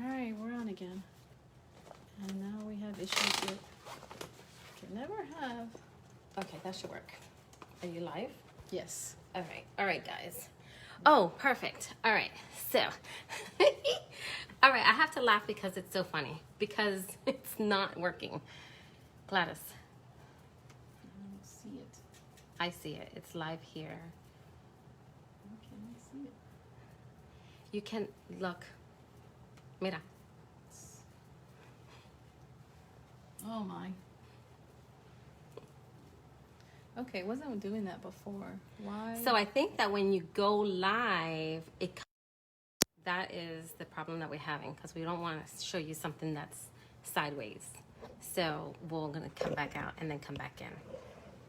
Alright, we're on again. And now we have issues with... Can never have... Okay, that should work. Are you live? Yes. All right, guys. Oh, perfect. All right, so, all right, I have to laugh because it's so funny, because it's not working. Gladys. I don't see it. I see it. It's live here. Can I see it? You can look. Mira. Oh my. Okay, it wasn't doing that before. Why? So I think that when you go live, that is the problem that we're having, because we don't want to show you something that's sideways. So we're going to come back out and then come back in.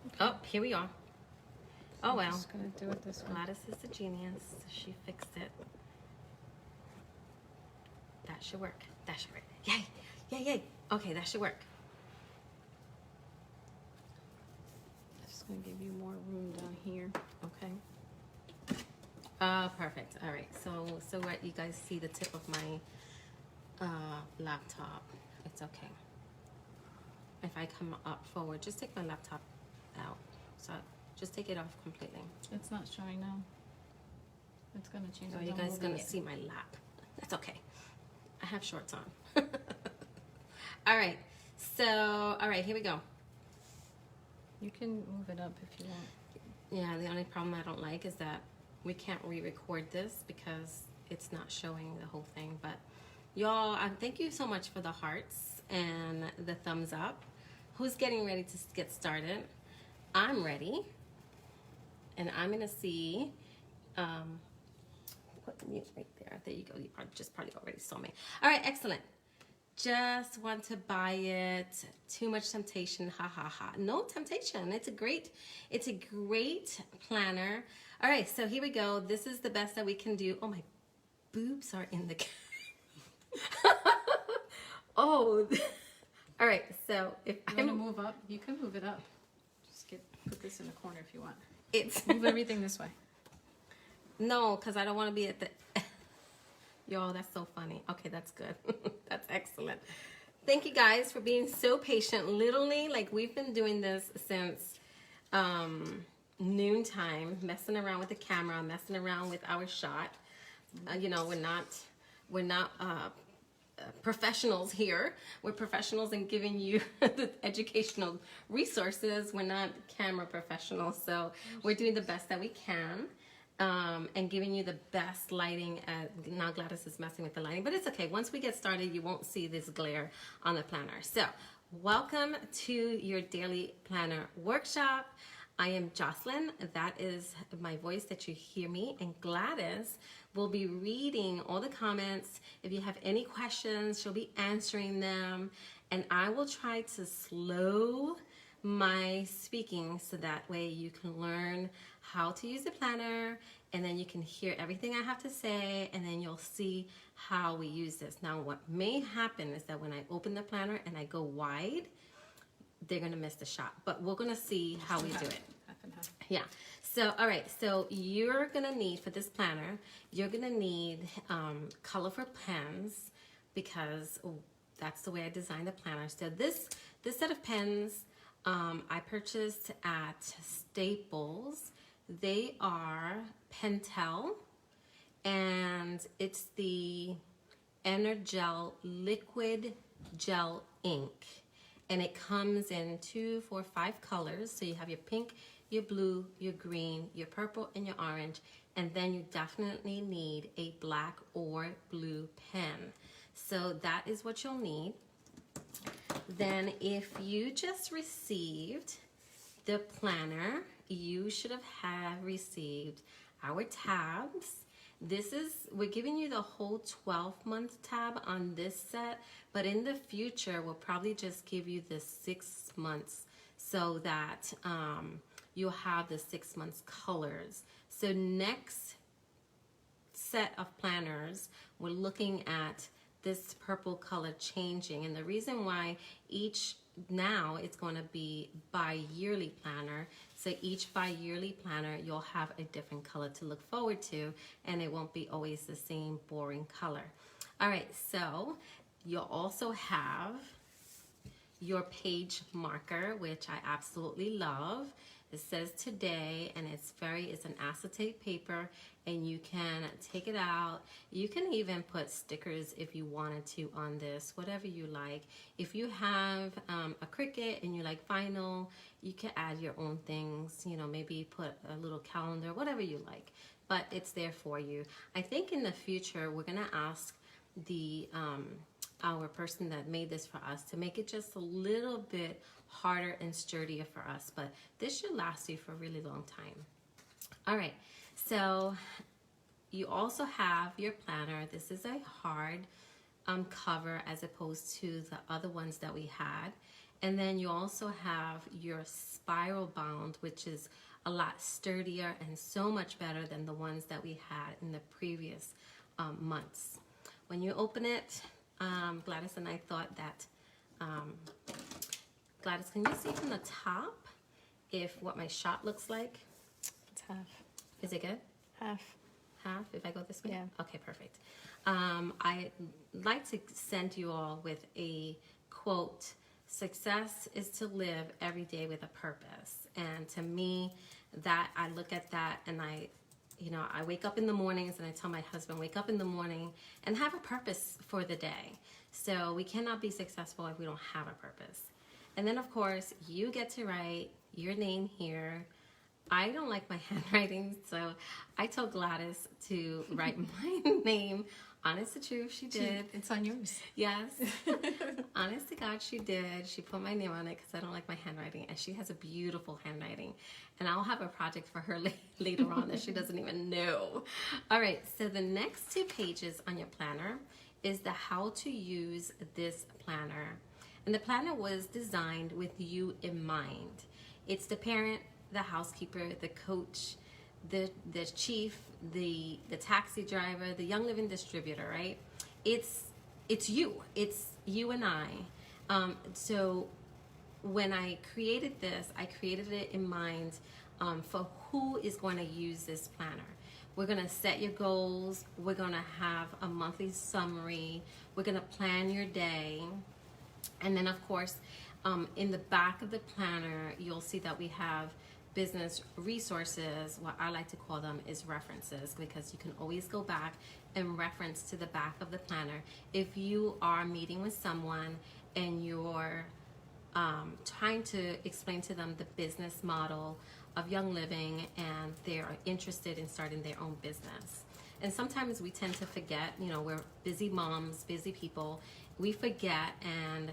Okay. Oh, here we are. Oh, well. I'm just going to do it this way. Gladys is a genius. She fixed it. That should work. That should work. Yay. Yay, yay. Okay, that should work. Just going to give you more room down here. Okay. Perfect. All right. So what, you guys see the tip of my laptop. It's okay. If I come up forward, just take my laptop out. So just take it off completely. It's not showing now. It's going to change. Oh, you guys going to see my lap. That's okay. I have shorts on. All right. So, all right, here we go. You can move it up if you want. Yeah, the only problem I don't like is that we can't re-record this because it's not showing the whole thing. But y'all, thank you so much for the hearts and the thumbs up. Who's getting ready to get started? I'm ready. And I'm going to see... put the mute right there. There you go. You just probably already saw me. All right, excellent. Just want to buy it. Too much temptation. Ha ha ha. No temptation. It's a great planner. All right, so here we go. This is the best that we can do. Oh, my boobs are in the oh. All right, so if you want to move up, you can move it up. Just put this in the corner if you want. It's move everything this way. No, because I don't want to be at the... Yo, that's so funny. Okay, that's good. That's excellent. Thank you guys for being so patient. Literally, like, we've been doing this since noontime, messing around with the camera, messing around with our shot. You know, we're not professionals here. We're professionals in giving you the educational resources. We're not camera professionals, so we're doing the best that we can. And giving you the best lighting. Now Gladys is messing with the lighting, but it's okay. Once we get started, you won't see this glare on the planner. So welcome to your daily planner workshop. I am Jocelyn. That is my voice that you hear me. And Gladys will be reading all the comments. If you have any questions, she'll be answering them. And I will try to slow my speaking so that way you can learn how to use the planner, and then you can hear everything I have to say, and then you'll see how we use this. Now, what may happen is that when I open the planner and I go wide, they're gonna miss the shot, but we're gonna see how we do it. Yeah, so all right, so you're gonna need, for this planner, you're gonna need colorful pens, because that's the way I designed the planner. So this set of pens I purchased at Staples. They are Pentel, and it's the Energel Liquid Gel Ink. And it comes in 2, 4, 5 colors. So you have your pink, your blue, your green, your purple, and your orange. And then you definitely need a black or blue pen. So that is what you'll need. Then if you just received the planner, you should have received our tabs. We're giving you the whole 12-month tab on this set, but in the future, we'll probably just give you the 6 months so that you'll have the 6 months colors. So next set of planners, we're looking at this purple color changing, and the reason why now it's going to be bi-yearly planner. So each bi-yearly planner, you'll have a different color to look forward to, and it won't be always the same boring color. All right, so you'll also have your page marker, which I absolutely love. It says today, and it's an acetate paper, and you can take it out. You can even put stickers if you wanted to on this, whatever you like. If you have a Cricut and you like vinyl, you can add your own things, you know, maybe put a little calendar, whatever you like, but it's there for you. I think in the future, we're gonna ask the our person that made this for us to make it just a little bit harder and sturdier for us, but this should last you for a really long time. All right, so you also have your planner. This is a hard cover as opposed to the other ones that we had. And then you also have your spiral bound, which is a lot sturdier and so much better than the ones that we had in the previous months. When you open it, Gladys and I thought that, Gladys, can you see from the top if what my shot looks like? It's half. Is it good? Half. Half, if I go this way? Yeah. Okay, perfect. I'd like to send you all with a quote. Success is to live every day with a purpose. And to me, that I look at that and I wake up in the mornings and I tell my husband, wake up in the morning and have a purpose for the day. So we cannot be successful if we don't have a purpose. And then of course, you get to write your name here. I don't like my handwriting, so I told Gladys to write my name. Honest to truth, she did. It's on yours. Yes. Honest to God, she did. She put my name on it because I don't like my handwriting, and she has a beautiful handwriting. And I'll have a project for her later on that she doesn't even know. All right, so the next 2 pages on your planner is the how to use this planner. And the planner was designed with you in mind. It's the parent, the housekeeper, the coach, the chief, the taxi driver, the young living distributor, right? It's you and I. So when I created this, I created it in mind for who is going to use this planner. We're going to set your goals. We're going to have a monthly summary. We're going to plan your day. And then of course, in the back of the planner, you'll see that we have business resources. What I like to call them is references, because you can always go back and reference to the back of the planner. If you are meeting with someone and you're trying to explain to them the business model of Young Living and they are interested in starting their own business. And sometimes we tend to forget, we're busy moms, busy people. We forget, and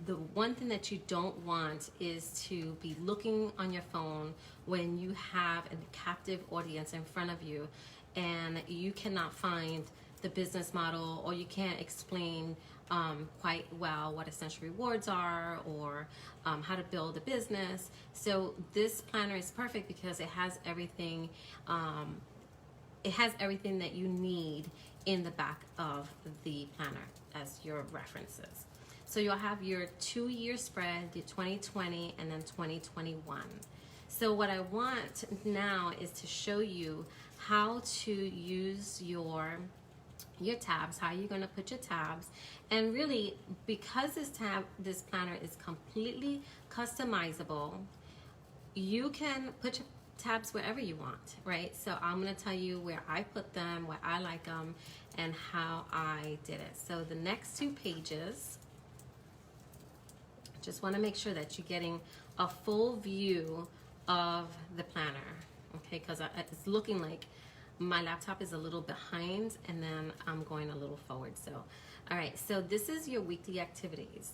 the one thing that you don't want is to be looking on your phone when you have a captive audience in front of you and you cannot find the business model, or you can't explain quite well what essential rewards are, or how to build a business. So this planner is perfect because it has everything. It has everything that you need in the back of the planner as your references. So you'll have your 2-year spread, your 2020 and then 2021. So what I want now is to show you how to use your tabs, how you're going to put your tabs. And really, because this planner is completely customizable, you can put your tabs wherever you want, right? So I'm going to tell you where I put them, where I like them, and how I did it. So the next 2 pages, just want to make sure that you're getting a full view of the planner, okay? Because it's looking like my laptop is a little behind and then I'm going a little forward. So, all right, so this is your weekly activities.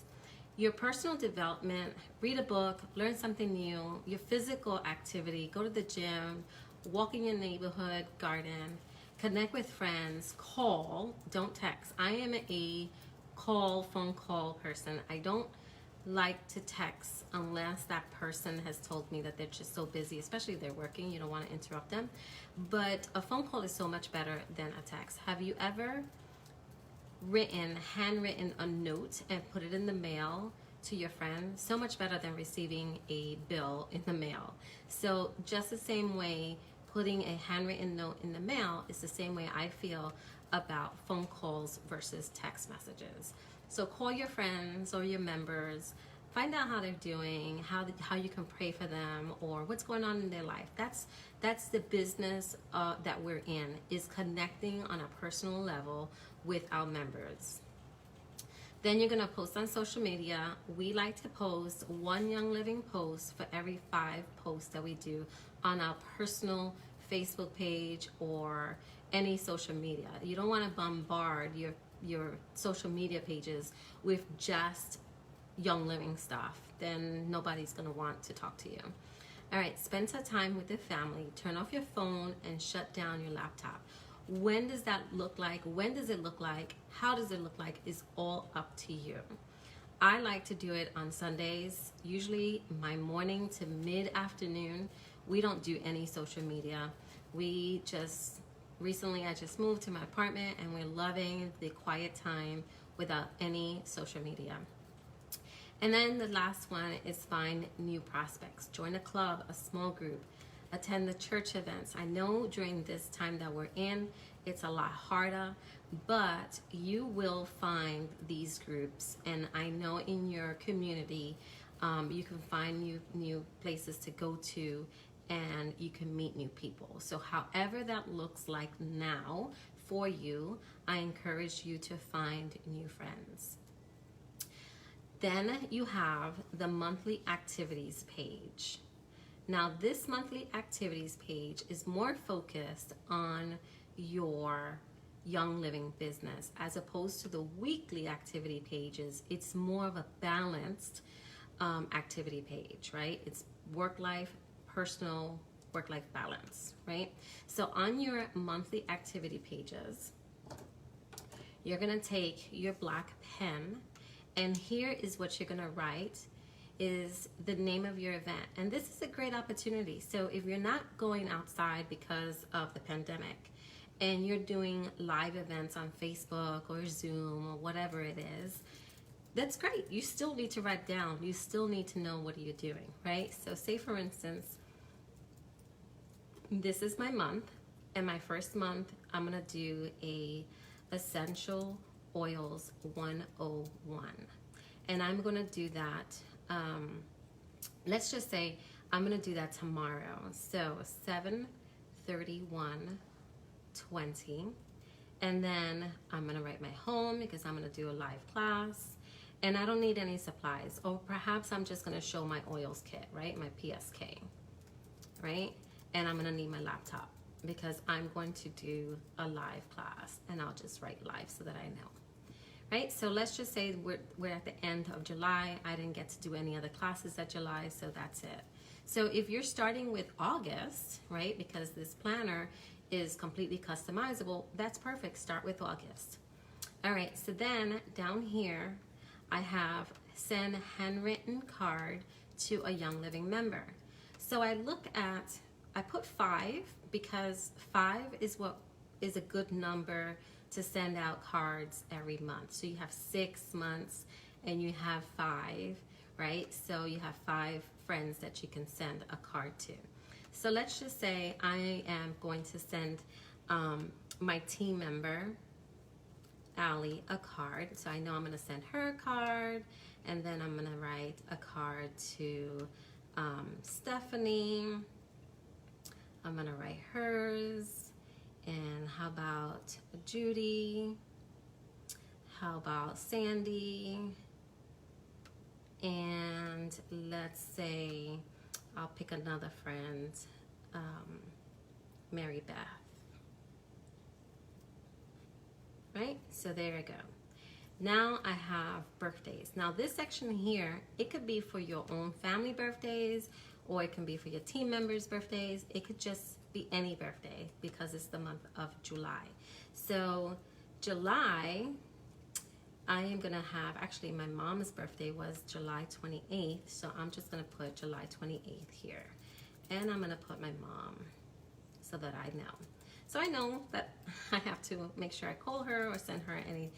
Your personal development, read a book, learn something new. Your physical activity, go to the gym, walk in your neighborhood garden, connect with friends, call, don't text. I am a phone call person. I don't like to text unless that person has told me that they're just so busy, especially if they're working, you don't want to interrupt them. But a phone call is so much better than a text. Have you ever handwritten a note and put it in the mail to your friend? So much better than receiving a bill in the mail. So just the same way, putting a handwritten note in the mail is the same way I feel about phone calls versus text messages. So call your friends or your members, find out how they're doing, how you can pray for them, or what's going on in their life. That's the business that we're in, is connecting on a personal level with our members. Then you're gonna post on social media. We like to post 1 Young Living post for every 5 posts that we do on our personal Facebook page or any social media. You don't want to bombard your social media pages with just Young Living stuff. Then nobody's going to want to talk to you. All right, spend some time with the family. Turn off your phone and shut down your laptop. When does that look like? When does it look like? How does it look like? Is all up to you. I like to do it on Sundays, usually my morning to mid-afternoon. We don't do any social media. Recently I just moved to my apartment and we're loving the quiet time without any social media. And then the last one is find new prospects. Join a club, a small group, attend the church events. I know during this time that we're in, it's a lot harder, but you will find these groups. And I know in your community, you can find new places to go to, and you can meet new people. So however that looks like now for you, I encourage you to find new friends. Then you have the monthly activities page. Now this monthly activities page is more focused on your Young Living business as opposed to the weekly activity pages. It's more of a balanced activity page, right? It's work life, personal, work-life balance, right? So on your monthly activity pages, you're gonna take your black pen, and here is what you're gonna write, is the name of your event. And this is a great opportunity. So if you're not going outside because of the pandemic, and you're doing live events on Facebook or Zoom or whatever it is, that's great. You still need to write down. You still need to know what you're doing, right? So say for instance, this is my month, and my first month, I'm gonna do a Essential Oils 101. And I'm gonna do that, let's just say I'm gonna do that tomorrow. So 7/31/20. And then I'm gonna write my home because I'm gonna do a live class. And I don't need any supplies. Or perhaps I'm just gonna show my oils kit, right? My PSK, right? And I'm gonna need my laptop because I'm going to do a live class, and I'll just write live so that I know, right? So let's just say we're at the end of July. I didn't get to do any other classes at July, so that's it. So if you're starting with August, right, because this planner is completely customizable, that's perfect. Start with August. All right, so then down here, I have send handwritten card to a Young Living member. So I put 5 because 5 is what is a good number to send out cards every month. So you have 6 months and you have 5, right? So you have 5 friends that you can send a card to. So let's just say I am going to send my team member, Allie, a card. So I know I'm gonna send her a card, and then I'm gonna write a card to Stephanie. I'm gonna write hers. And how about Judy? How about Sandy? And let's say I'll pick another friend, Mary Beth. Right? So there you go. Now I have birthdays. Now this section here, it could be for your own family birthdays, or it can be for your team members' birthdays. It could just be any birthday because it's the month of July. So July, I am gonna have, actually my mom's birthday was July 28th, so I'm just gonna put July 28th here. And I'm gonna put my mom so that I know. So I know that I have to make sure I call her or send her any,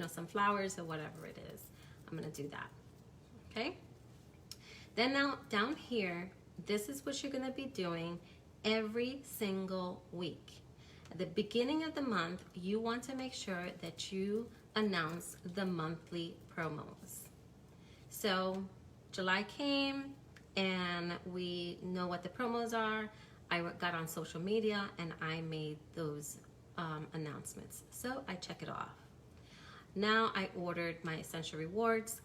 some flowers or whatever it is. I'm gonna do that, okay? Then now down here, this is what you're gonna be doing every single week. At the beginning of the month, you want to make sure that you announce the monthly promos. So July came and we know what the promos are. I got on social media and I made those announcements. So I check it off. Now I ordered my essential rewards.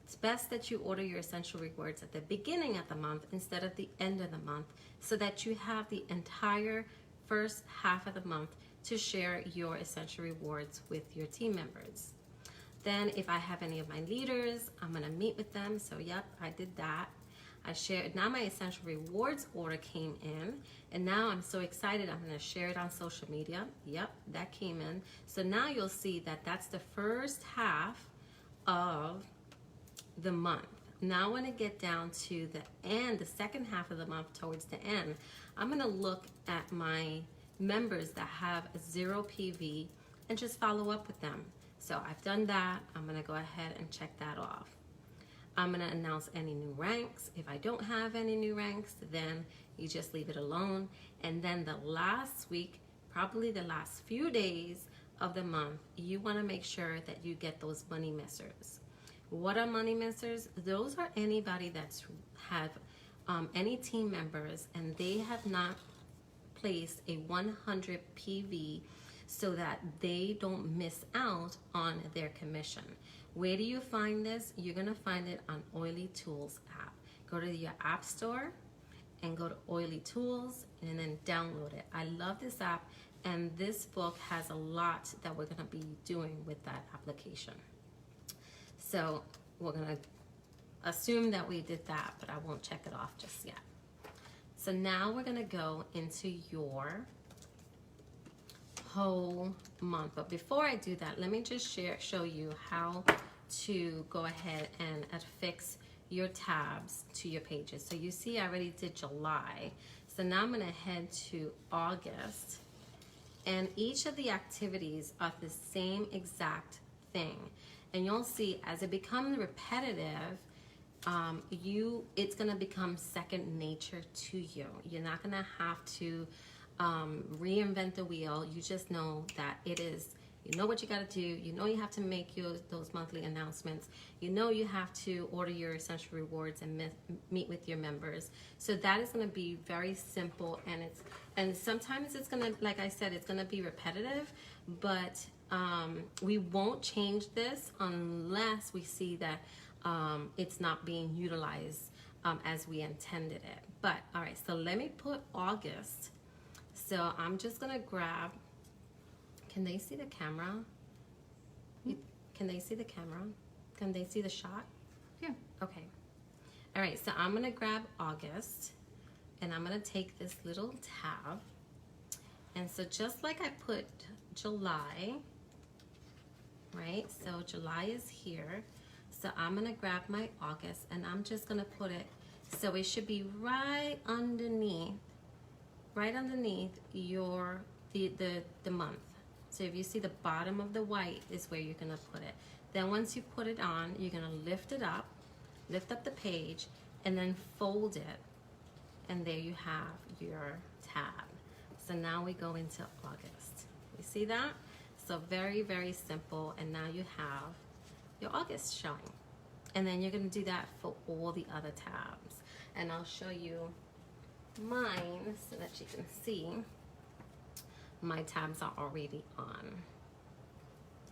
It's best that you order your essential rewards at the beginning of the month instead of the end of the month, so that you have the entire first half of the month to share your essential rewards with your team members. Then if I have any of my leaders, I'm gonna meet with them. So yep, I did that. I shared, now my essential rewards order came in, and now I'm so excited, I'm gonna share it on social media. Yep, that came in. So now you'll see that that's the first half of the month. Now when I get down to the end, the second half of the month towards the end, I'm gonna look at my members that have a 0 PV and just follow up with them. So I've done that. I'm gonna go ahead and check that off. I'm gonna announce any new ranks. If I don't have any new ranks, then you just leave it alone. And then the last week, probably the last few days of the month, you wanna make sure that you get those money missers. What are money missers? Those are anybody that's have any team members and they have not placed a 100 PV so that they don't miss out on their commission. Where do you find this? You're gonna find it on Oily Tools app. Go to your app store and go to Oily Tools and then download it. I love this app, and this book has a lot that we're gonna be doing with that application. So we're gonna assume that we did that, but I won't check it off just yet. So now we're gonna go into your whole month. But before I do that, let me just show you how to go ahead and affix your tabs to your pages. So you see I already did July. So now I'm gonna head to August, and each of the activities are the same exact thing. And you'll see as it becomes repetitive, it's gonna become second nature to you. You're not gonna have to reinvent the wheel. You just know that it is, you know what you gotta do, you know you have to make those monthly announcements, you know you have to order your essential rewards and meet with your members. So that is gonna be very simple, and sometimes it's gonna, like I said, it's gonna be repetitive, but we won't change this unless we see that it's not being utilized as we intended it. But all right, so let me put August. So I'm just gonna grab, can they see the camera? Can they see the camera? Can they see the shot? Yeah. Okay. All right, so I'm gonna grab August, and I'm gonna take this little tab. And so just like I put July, right? So July is here. So I'm gonna grab my August, and I'm just gonna put it, so it should be right underneath your the month. So if you see the bottom of the white is where you're gonna put it. Then once you put it on, you're gonna lift up the page, and then fold it, and there you have your tab. So now we go into August. You see that? So very, very simple, and now you have your August showing. And then you're gonna do that for all the other tabs. And I'll show you mine so that you can see my tabs are already on.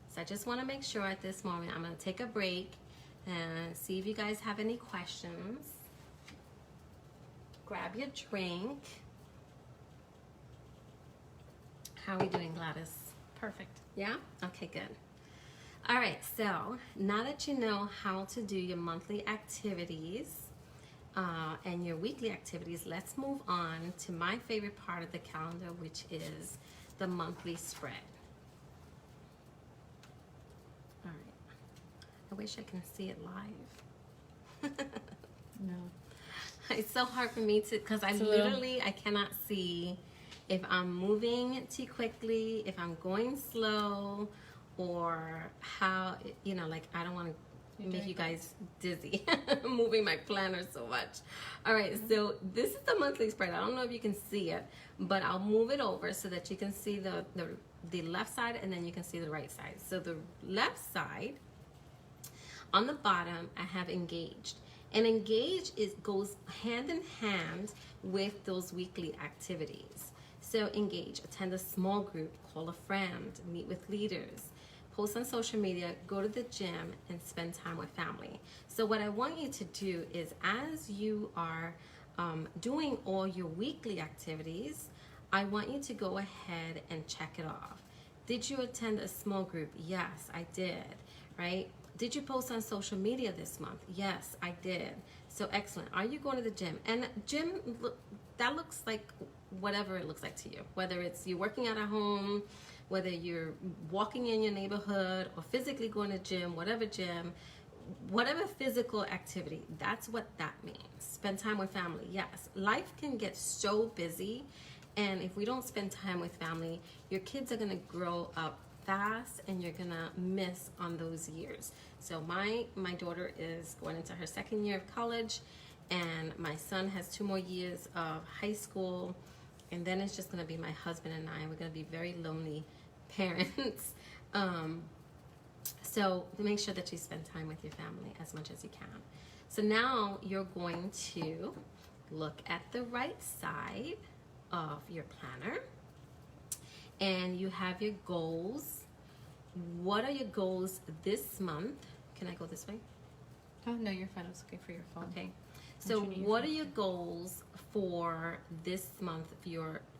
So I just wanna make sure at this moment, I'm gonna take a break and see if you guys have any questions. Grab your drink. How are we doing, Gladys? Perfect. Yeah? Okay, good. All right, so now that you know how to do your monthly activities and your weekly activities, let's move on to my favorite part of the calendar, which is the monthly spread. All right. I wish I can see it live. No. It's so hard for me to, because I cannot see if I'm moving too quickly, if I'm going slow, or how, you know, like I don't want to make you guys dizzy moving my planner so much. All right, so this is the monthly spread. I don't know if you can see it, but I'll move it over so that you can see the left side, and then you can see the right side. So the left side, on the bottom, I have engaged. And engage goes hand in hand with those weekly activities. So engage, attend a small group, call a friend, meet with leaders, post on social media, go to the gym, and spend time with family. So what I want you to do is, as you are doing all your weekly activities, I want you to go ahead and check it off. Did you attend a small group? Yes, I did, right? Did you post on social media this month? Yes, I did. So excellent. Are you going to the gym? And gym, that looks like whatever it looks like to you. Whether it's you working out at home, whether you're walking in your neighborhood, or physically going to gym, whatever physical activity, that's what that means. Spend time with family. Yes, life can get so busy, and if we don't spend time with family, your kids are going to grow up fast and you're gonna miss on those years. So my daughter is going into her second year of college, and my son has 2 more years of high school, and then it's just gonna be my husband and I. We're gonna be very lonely parents. So make sure that you spend time with your family as much as you can. So now you're going to look at the right side of your planner, and you have your goals. What are your goals this month? Can I go this way? Oh, no, you're fine. It's okay for your phone. Okay. So what are your goals for this month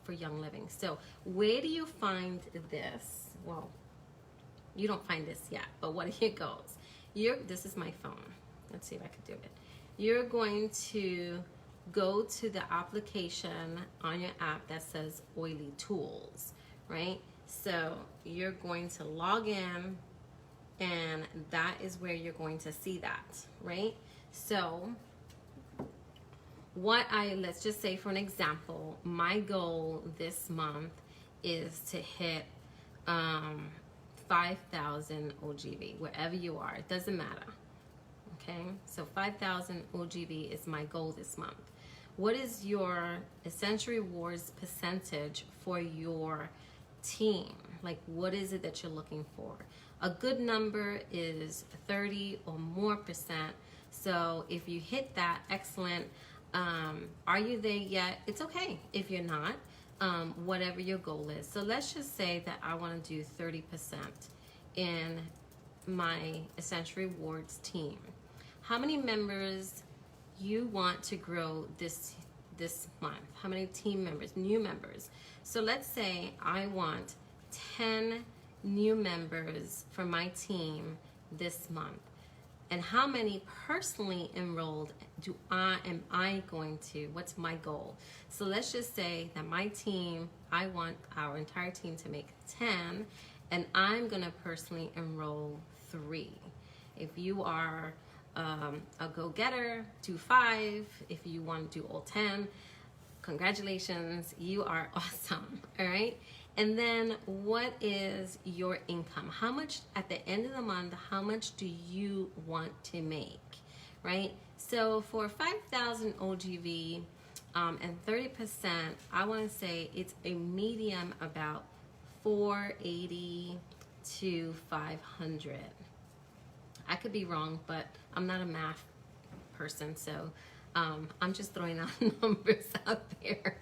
for Young Living? So where do you find this? Well, you don't find this yet, but what are your goals? This is my phone. Let's see if I can do it. You're going to go to the application on your app that says Oily Tools, right? So you're going to log in, and that is where you're going to see that, right? So let's just say, for an example, my goal this month is to hit 5,000 OGV, wherever you are, it doesn't matter, okay? So 5,000 OGV is my goal this month. What is your Essential Rewards percentage for your team? Like, what is it that you're looking for? A good number is 30 or more %. So if you hit that, excellent. Are you there yet? It's okay if you're not, whatever your goal is. So let's just say that I want to do 30% in my Essential Rewards team. How many members you want to grow this month? How many team members, new members? So let's say I want 10 new members for my team this month. And how many personally enrolled am I going to? What's my goal? So let's just say that my team, I want our entire team to make 10, and I'm gonna personally enroll 3. If you are a go-getter, do 5. If you want to do all 10, congratulations, you are awesome. All right. And then what is your income? How much at the end of the month, how much do you want to make, right? So for 5,000 OGV and 30%, I want to say it's a medium about 480 to 500. I could be wrong, but I'm not a math person, so I'm just throwing out numbers out there.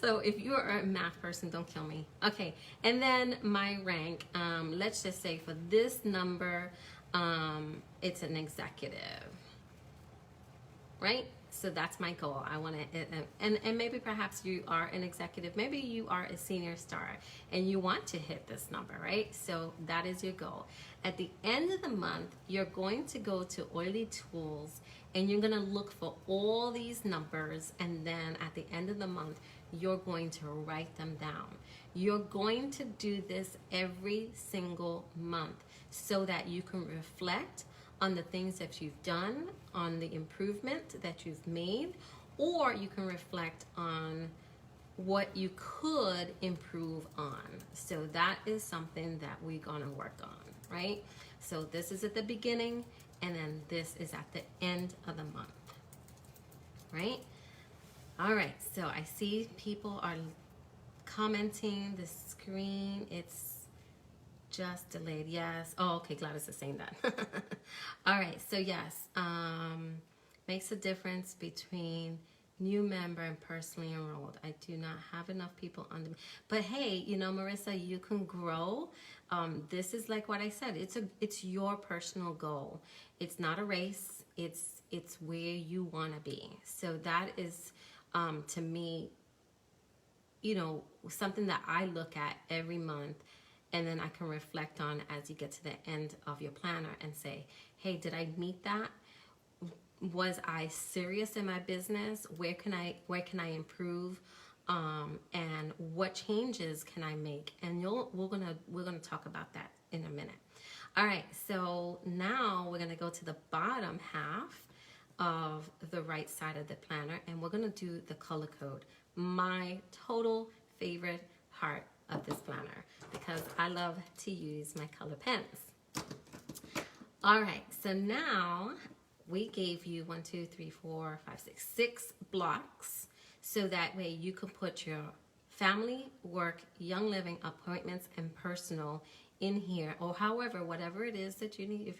So if you are a math person, don't kill me. Okay, and then my rank, let's just say for this number, it's an executive, right? So that's my goal. I want to, and maybe perhaps you are an executive, maybe you are a senior star and you want to hit this number, right? So that is your goal. At the end of the month, you're going to go to Oily Tools and you're going to look for all these numbers, and then at the end of the month, you're going to write them down. You're going to do this every single month so that you can reflect on the things that you've done, on the improvement that you've made, or you can reflect on what you could improve on. So that is something that we're gonna work on, right? So this is at the beginning, and then this is at the end of the month, right? All right, so I see people are commenting the screen. It's just delayed. Yes. Oh, okay. Gladys is saying that. All right. So yes, makes a difference between new member and personally enrolled. I do not have enough people under me. But hey, you know, Marissa, you can grow. This is like what I said. It's your personal goal. It's not a race. It's where you want to be. So that is, to me, you know, something that I look at every month, and then I can reflect on as you get to the end of your planner and say, hey, did I meet that? Was I serious in my business? Where can I improve? And what changes can I make? And we're gonna talk about that in a minute. All right, so now we're gonna go to the bottom half of the right side of the planner, and we're gonna do the color code. My total favorite part of this planner, because I love to use my color pens. All right, so now we gave you 6 blocks, so that way you can put your family, work, young living, appointments, and personal in here, or however, whatever it is that you need,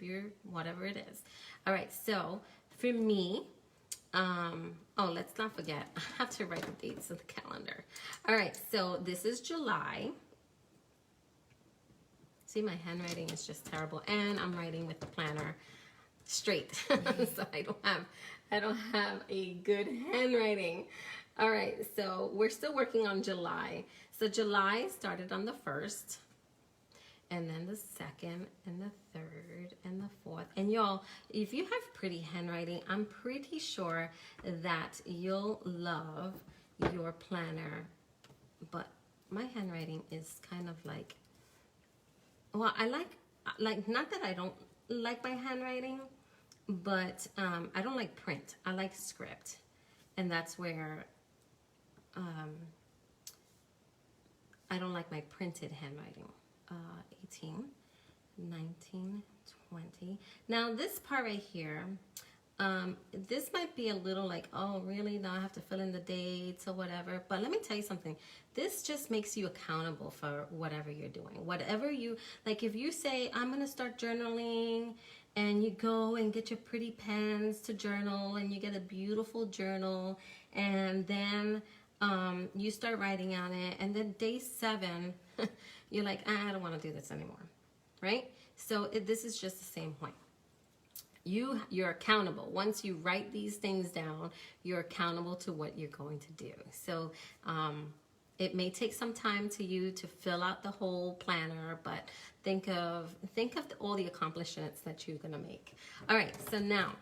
whatever it is. All right, so for me, oh, let's not forget, I have to write the dates of the calendar. All right, so this is July. See, my handwriting is just terrible, and I'm writing with the planner straight, so I don't have a good handwriting. All right, so we're still working on July. So July started on the 1st, and then the 2nd, and the 3rd, and the 4th. And y'all, if you have pretty handwriting, I'm pretty sure that you'll love your planner. But my handwriting is kind of like, well, I like not that I don't like my handwriting, but I don't like print. I like script. And that's where I don't like my printed handwriting. 18, 19, 20. Now this part right here, this might be a little like, oh really, now I have to fill in the dates or whatever. But let me tell you something. This just makes you accountable for whatever you're doing. Whatever you, like if you say, I'm gonna start journaling, and you go and get your pretty pens to journal, and you get a beautiful journal, and then you start writing on it, and then day 7, you're like, I don't want to do this anymore, right? So this is just the same point. You're accountable. Once you write these things down, you're accountable to what you're going to do. So it may take some time to you to fill out the whole planner, but think of all the accomplishments that you're gonna make. All right, so now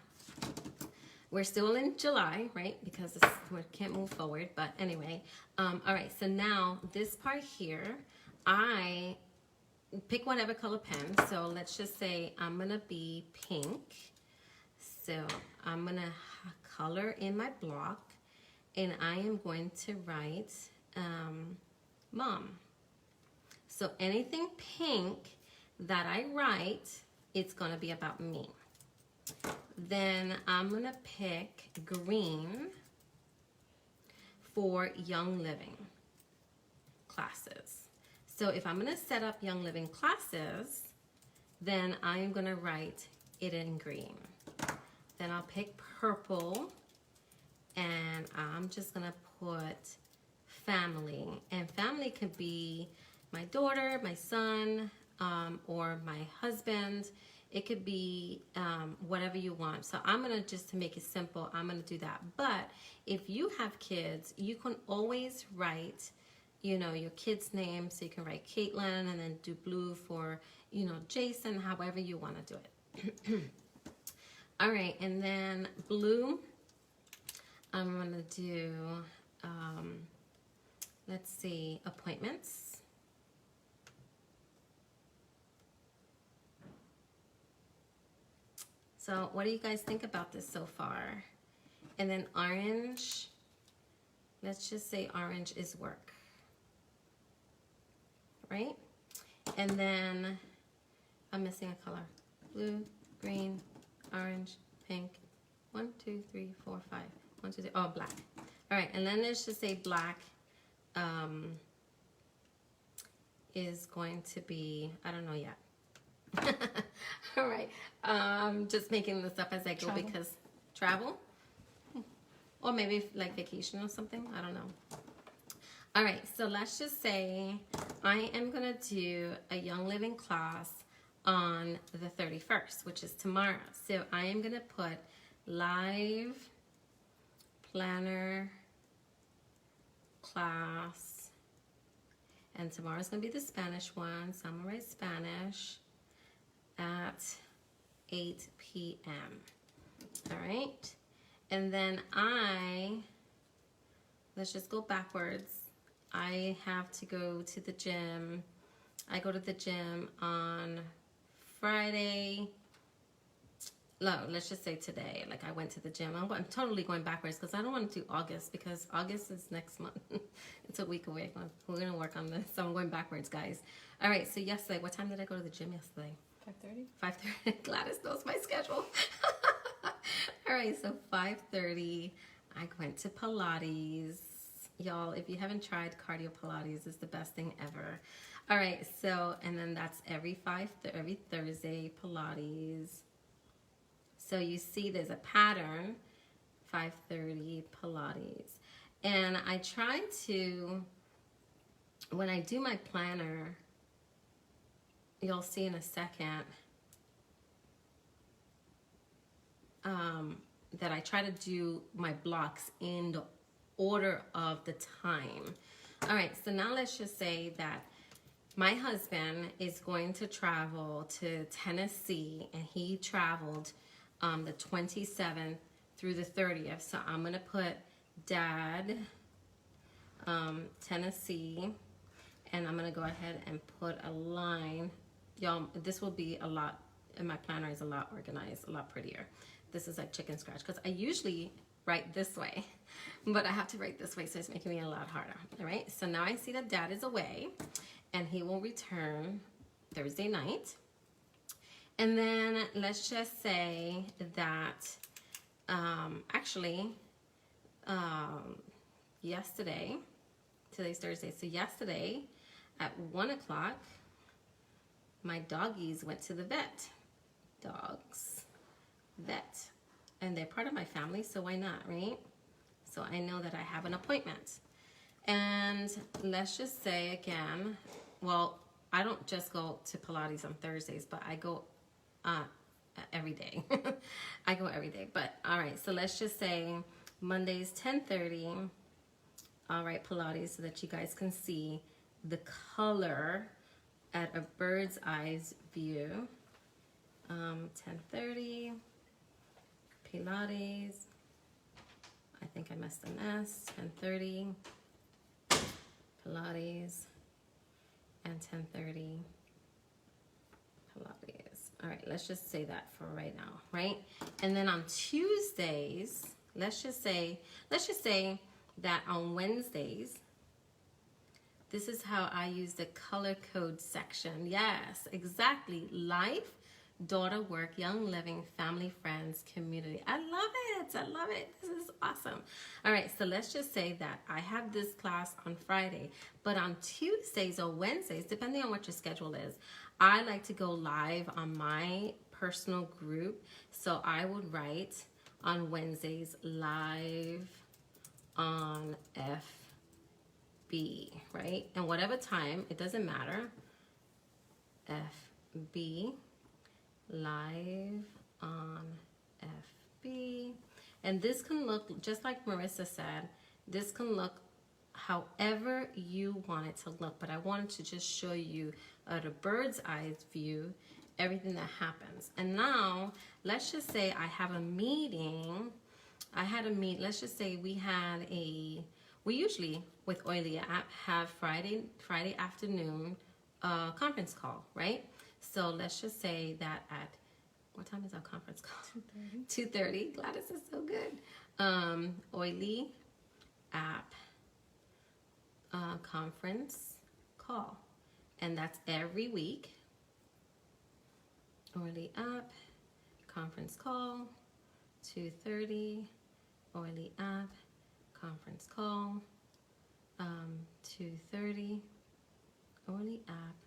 we're still in July, right? Because we can't move forward, but anyway. All right, so now this part here, I pick whatever color pen. So let's just say I'm gonna be pink. So I'm gonna color in my block, and I am going to write Mom. So anything pink that I write, it's gonna be about me. Then I'm gonna pick green for Young Living classes. So if I'm gonna set up Young Living classes, then I'm gonna write it in green. Then I'll pick purple, and I'm just gonna put family. And family could be my daughter, my son, or my husband. It could be whatever you want. So I'm gonna, just to make it simple, I'm gonna do that. But if you have kids, you can always write, you know, your kid's name. So you can write Caitlin, and then do blue for, you know, Jason, however you wanna do it. All right, and then blue, I'm gonna do, let's see, appointments. So what do you guys think about this so far? And then orange, let's just say orange is work, right? And then I'm missing a color, blue, green, orange, pink. 1, 2, 3, 4, 5. 1, 2, 3. Oh, black. All right, and then let's just say black is going to be, I don't know yet. All right, just making this up as I go because travel, or maybe like vacation or something. I don't know. All right, so let's just say I am gonna do a Young Living class on the 31st, which is tomorrow. So I am gonna put live planner class, and tomorrow's gonna be the Spanish one, so I'm gonna write Spanish at 8 p.m. All right, and then let's just go backwards. I have to go to the gym. I go to the gym on Friday. No, let's just say today. Like I went to the gym. I'm totally going backwards because I don't want to do August because August is next month. It's a week away. We're going to work on this. So I'm going backwards, guys. All right. So yesterday, what time did I go to the gym yesterday? 5:30. 5:30. Gladys knows my schedule. All right. So 5:30, I went to Pilates. Y'all, if you haven't tried cardio Pilates, it's the best thing ever. All right, so, and then that's every Thursday Pilates. So you see there's a pattern, 5:30 Pilates. And I try to, when I do my planner, you'll see in a second, that I try to do my blocks in the order of the time. All right, so now let's just say that my husband is going to travel to Tennessee, and he traveled the 27th through the 30th. So I'm gonna put Dad, Tennessee, and I'm gonna go ahead and put a line. Y'all, this will be a lot, and my planner is a lot organized, a lot prettier. This is like chicken scratch because I usually write this way, but I have to write this way, so it's making me a lot harder. All right, so now I see that Dad is away, and he will return Thursday night. And then let's just say that yesterday, today's Thursday, so yesterday at 1 o'clock, my doggies went to the vet. Dogs, vet. And they're part of my family, so why not, right? So I know that I have an appointment. And let's just say again, well, I don't just go to Pilates on Thursdays, but I go every day. I go every day, but all right, so let's just say Mondays 10:30, all right, Pilates, so that you guys can see the color at a bird's eye view. 10:30. Pilates, I think I missed an S, 10:30, Pilates, and 10:30, Pilates. All right, let's just say that for right now, right? And then on Tuesdays, let's just say that on Wednesdays, this is how I use the color code section. Yes, exactly, life, daughter, work, Young Living, family, friends, community. I love it. I love it. This is awesome. All right, so let's just say that I have this class on Friday, but on Tuesdays or Wednesdays, depending on what your schedule is, I like to go live on my personal group. So I would write on Wednesdays live on FB, right? And whatever time, it doesn't matter. FB. Live on FB. And this can look, just like Marissa said, this can look however you want it to look, but I wanted to just show you at a bird's eye view everything that happens. And now let's just say I have a meeting. Let's just say we usually with OilyApp have Friday afternoon conference call, right? So let's just say that at, what time is our conference call? 2:30. Gladys is so good. OilyApp conference call. And that's every week. OilyApp conference conference call, 2:30, OilyApp, conference call, 2:30, OilyApp,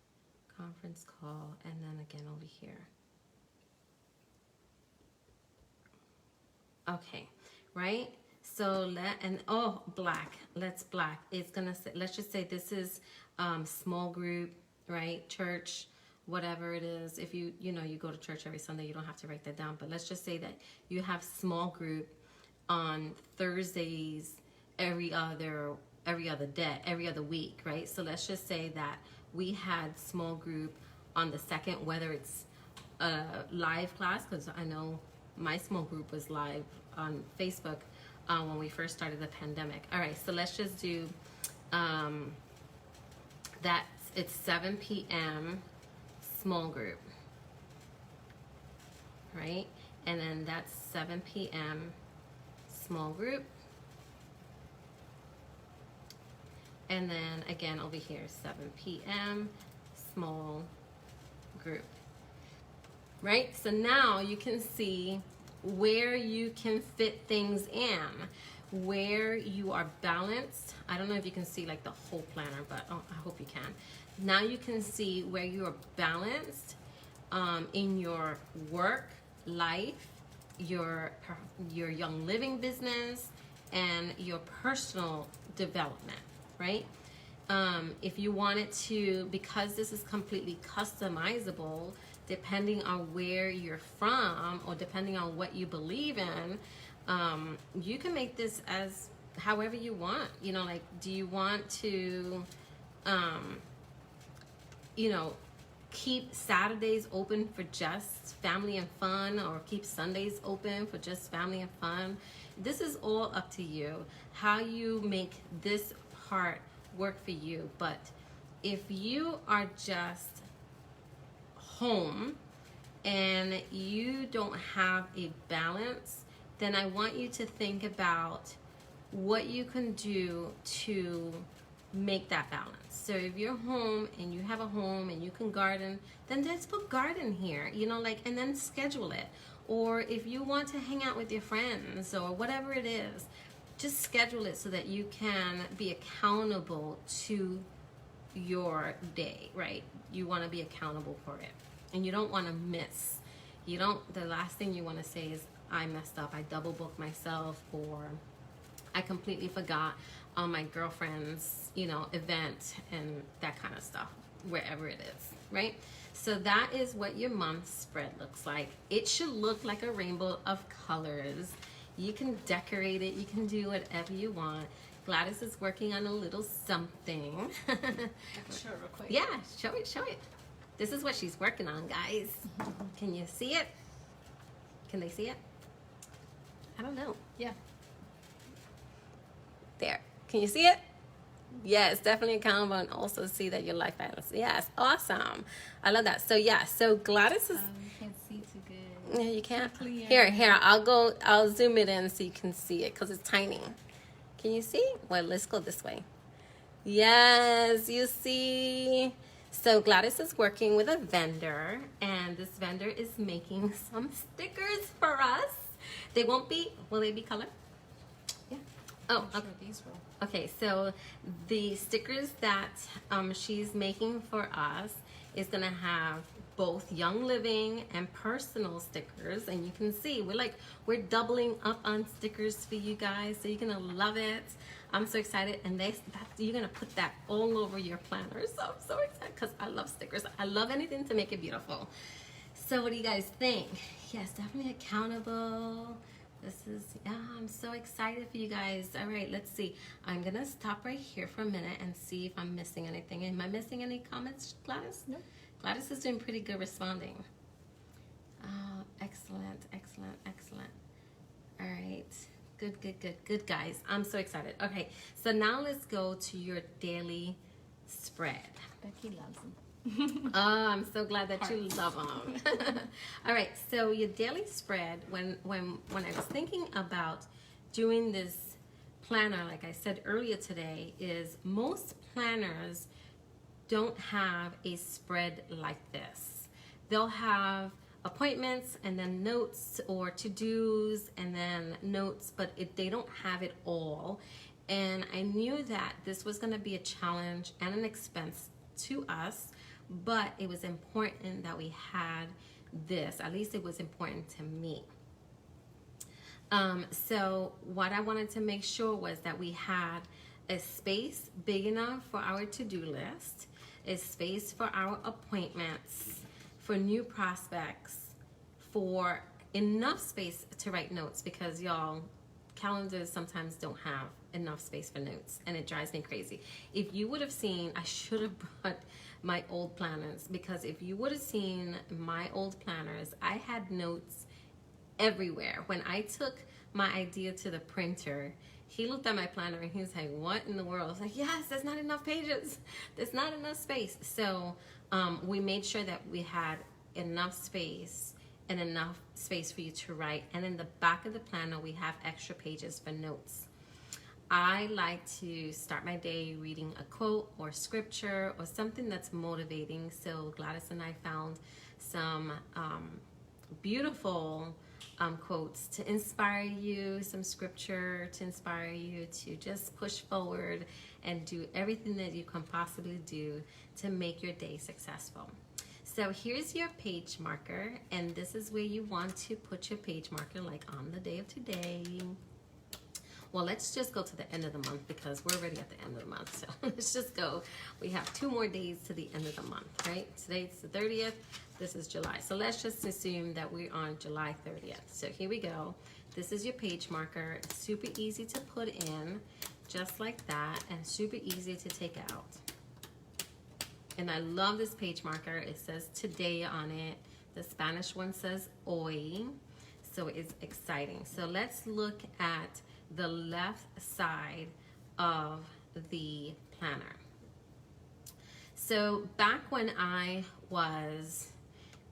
conference call, and then again over here. Okay, right? So black. Let's black. It's gonna say, let's just say this is small group, right? Church, whatever it is. If you go to church every Sunday, you don't have to write that down. But let's just say that you have small group on Thursdays every other week, right? So let's just say that we had small group on the 2nd, whether it's a live class, because I know my small group was live on Facebook when we first started the pandemic. All right, so let's just do it's 7 p.m. small group, right? And then that's 7 p.m. small group. And then again over here, 7 p.m. small group, right? So now you can see where you can fit things in, where you are balanced. I don't know if you can see like the whole planner, but I hope you can. Now you can see where you are balanced in your work life, your young living business, and your personal development, right? If you wanted to, because this is completely customizable, depending on where you're from or depending on what you believe in, you can make this as however you want. Like, do you want to, keep Saturdays open for just family and fun, or keep Sundays open for just family and fun? This is all up to you, how you make this part work for you. But if you are just home and you don't have a balance, then I want you to think about what you can do to make that balance. So if you're home and you have a home and you can garden, then just put garden here, and then schedule it. Or if you want to hang out with your friends or whatever it is, just schedule it so that you can be accountable to your day, right? You want to be accountable for it. And you don't want to miss. The last thing you want to say is, I messed up, I double booked myself, or I completely forgot on my girlfriend's, event, and that kind of stuff, wherever it is, right? So that is what your month spread looks like. It should look like a rainbow of colors. You can decorate it, you can do whatever you want. Gladys is working on a little something. I can show it real quick. Yeah, show it. This is what she's working on, guys. Can you see it? Can they see it? I don't know. Yeah. There. Can you see it? Yes, definitely accountable, and also see that your life balance. Yes, awesome. I love that. So yeah, so Gladys is. You can't see too good. Yeah, you can't. Clear. Here. I'll zoom it in so you can see it because it's tiny. Can you see? Well, let's go this way. Yes, you see. So Gladys is working with a vendor, and this vendor is making some stickers for us. They won't be. Will they be color? Yeah. Oh, I'm okay. sure these will. Okay, so the stickers that she's making for us is gonna have both Young Living and personal stickers, and you can see we're doubling up on stickers for you guys, so you're gonna love it. I'm so excited, and you're gonna put that all over your planner. So I'm so excited because I love stickers. I love anything to make it beautiful. So what do you guys think? Yes, definitely accountable. I'm so excited for you guys. All right, let's see. I'm gonna stop right here for a minute and see if I'm missing anything. Am I missing any comments, Gladys? No. Gladys is doing pretty good responding. Oh, excellent. All right, good guys. I'm so excited. Okay, so now let's go to your daily spread. Becky loves them. Oh, I'm so glad that you love them. All right, so your daily spread, when I was thinking about doing this planner, like I said earlier today, is most planners don't have a spread like this. They'll have appointments and then notes, or to-dos and then notes, but they don't have it all. And I knew that this was going to be a challenge and an expense to us, but it was important that we had this. At least it was important to me. So what I wanted to make sure was that we had a space big enough for our to-do list, a space for our appointments, for new prospects, for enough space to write notes, because y'all, calendars sometimes don't have enough space for notes, and it drives me crazy. If you would have seen, I should have brought my old planners, because if you would have seen my old planners, I had notes everywhere. When I took my idea to the printer, he looked at my planner and he was like, what in the world? I was like, yes, there's not enough pages. There's not enough space. So we made sure that we had enough space and enough space for you to write. And in the back of the planner, we have extra pages for notes. I like to start my day reading a quote or scripture or something that's motivating. So Gladys and I found some beautiful quotes to inspire you, some scripture to inspire you to just push forward and do everything that you can possibly do to make your day successful. So here's your page marker, and this is where you want to put your page marker, like on the day of today. Well, let's just go to the end of the month, because we're already at the end of the month. So let's just go. We have 2 more days to the end of the month, right? Today's the 30th. This is July. So let's just assume that we're on July 30th. So here we go. This is your page marker. It's super easy to put in, just like that, and super easy to take out. And I love this page marker. It says today on it. The Spanish one says hoy. So it's exciting. So let's look at the left side of the planner. So back when I was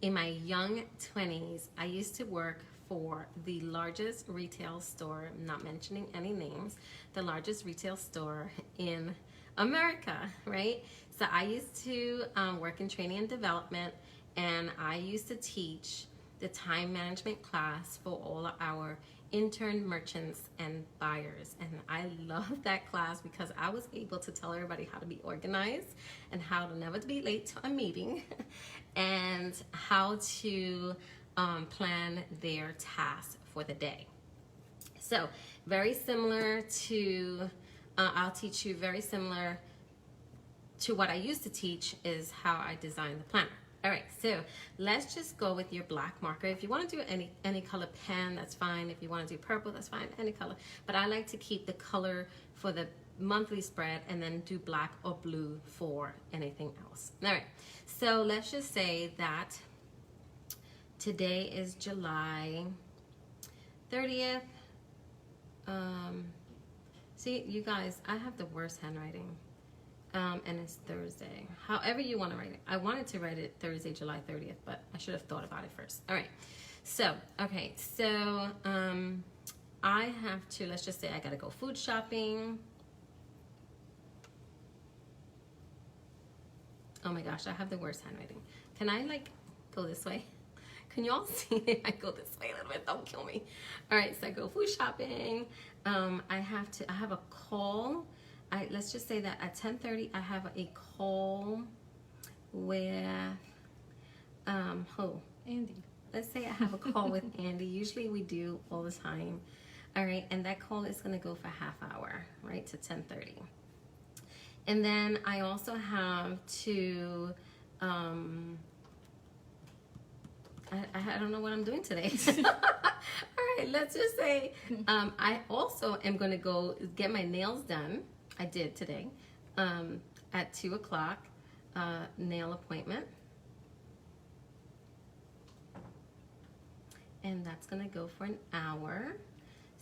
in my young 20s, I used to work for the largest retail store, not mentioning any names, the largest retail store in America, right? So I used to work in training and development, and I used to teach the time management class for all of our intern merchants and buyers. And I love that class because I was able to tell everybody how to be organized and how to never be late to a meeting and how to plan their tasks for the day. So very similar to, I'll teach you very similar to what I used to teach is how I design the planner. All right, so let's just go with your black marker. If you want to do any color pen, that's fine. If you want to do purple, that's fine, any color. But I like to keep the color for the monthly spread and then do black or blue for anything else. All right, so let's just say that today is July 30th. See, you guys, I have the worst handwriting. And it's Thursday. However you want to write it. I wanted to write it Thursday, July 30th, but I should have thought about it first. All right. So, okay. So, I have to, let's just say I got to go food shopping. Oh my gosh, I have the worst handwriting. Can I like go this way? Can you all see if I go this way a little bit? Don't kill me. All right. So I go food shopping. I have a call. Let's just say that at 10:30 I have a call with Andy. Let's say I have a call with Andy. Usually we do all the time. All right, and that call is going to go for half hour, right, to 10:30. And then I also have to I don't know what I'm doing today. All right, let's just say I also am going to go get my nails done. I did today at 2 o'clock, nail appointment. And that's going to go for an hour.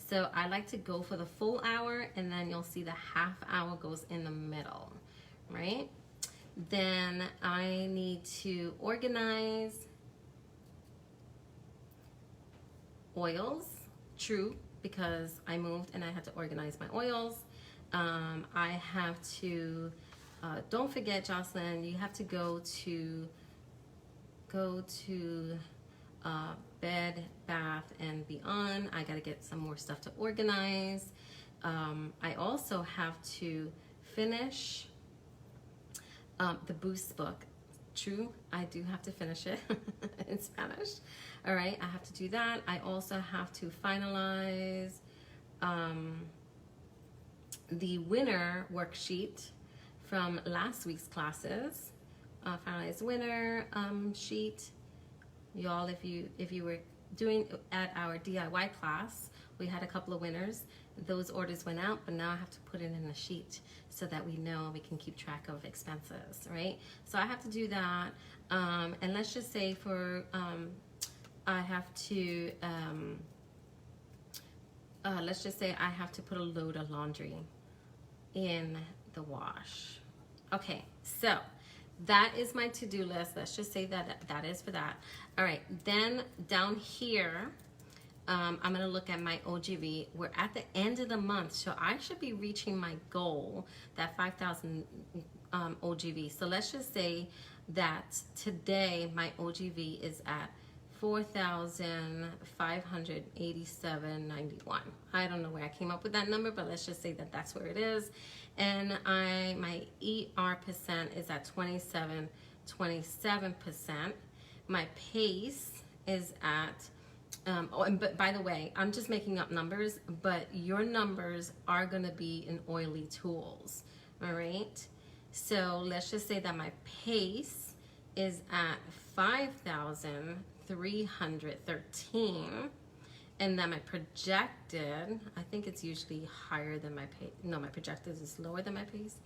So I like to go for the full hour, and then you'll see the half hour goes in the middle, right? Then I need to organize oils, true, because I moved and I had to organize my oils. I have to, don't forget, Jocelyn, you have to go to Bed, Bath, and Beyond. I gotta get some more stuff to organize. I also have to finish the Boost book. True, I do have to finish it in Spanish. All right, I have to do that. I also have to finalize the winner worksheet from last week's classes. Finalize winner sheet. Y'all, if you were doing at our DIY class, we had a couple of winners. Those orders went out, but now I have to put it in a sheet so that we know we can keep track of expenses, right? So I have to do that. And let's just say for, I have to, let's just say I have to put a load of laundry in the wash. Okay, so that is my to-do list. Let's just say that that is for that. All right, then down here, I'm gonna look at my OGV. We're at the end of the month, so I should be reaching my goal, that 5,000 OGV. So let's just say that today my OGV is at 4,587.91. I don't know where I came up with that number, but let's just say that that's where it is. And my ER percent is at 27%. My pace is at, but by the way, I'm just making up numbers, but your numbers are gonna be in Oily Tools, all right? So let's just say that my pace is at 5,313, and then my projected, I think it's usually higher than my pace. No, my projected is lower than my pace.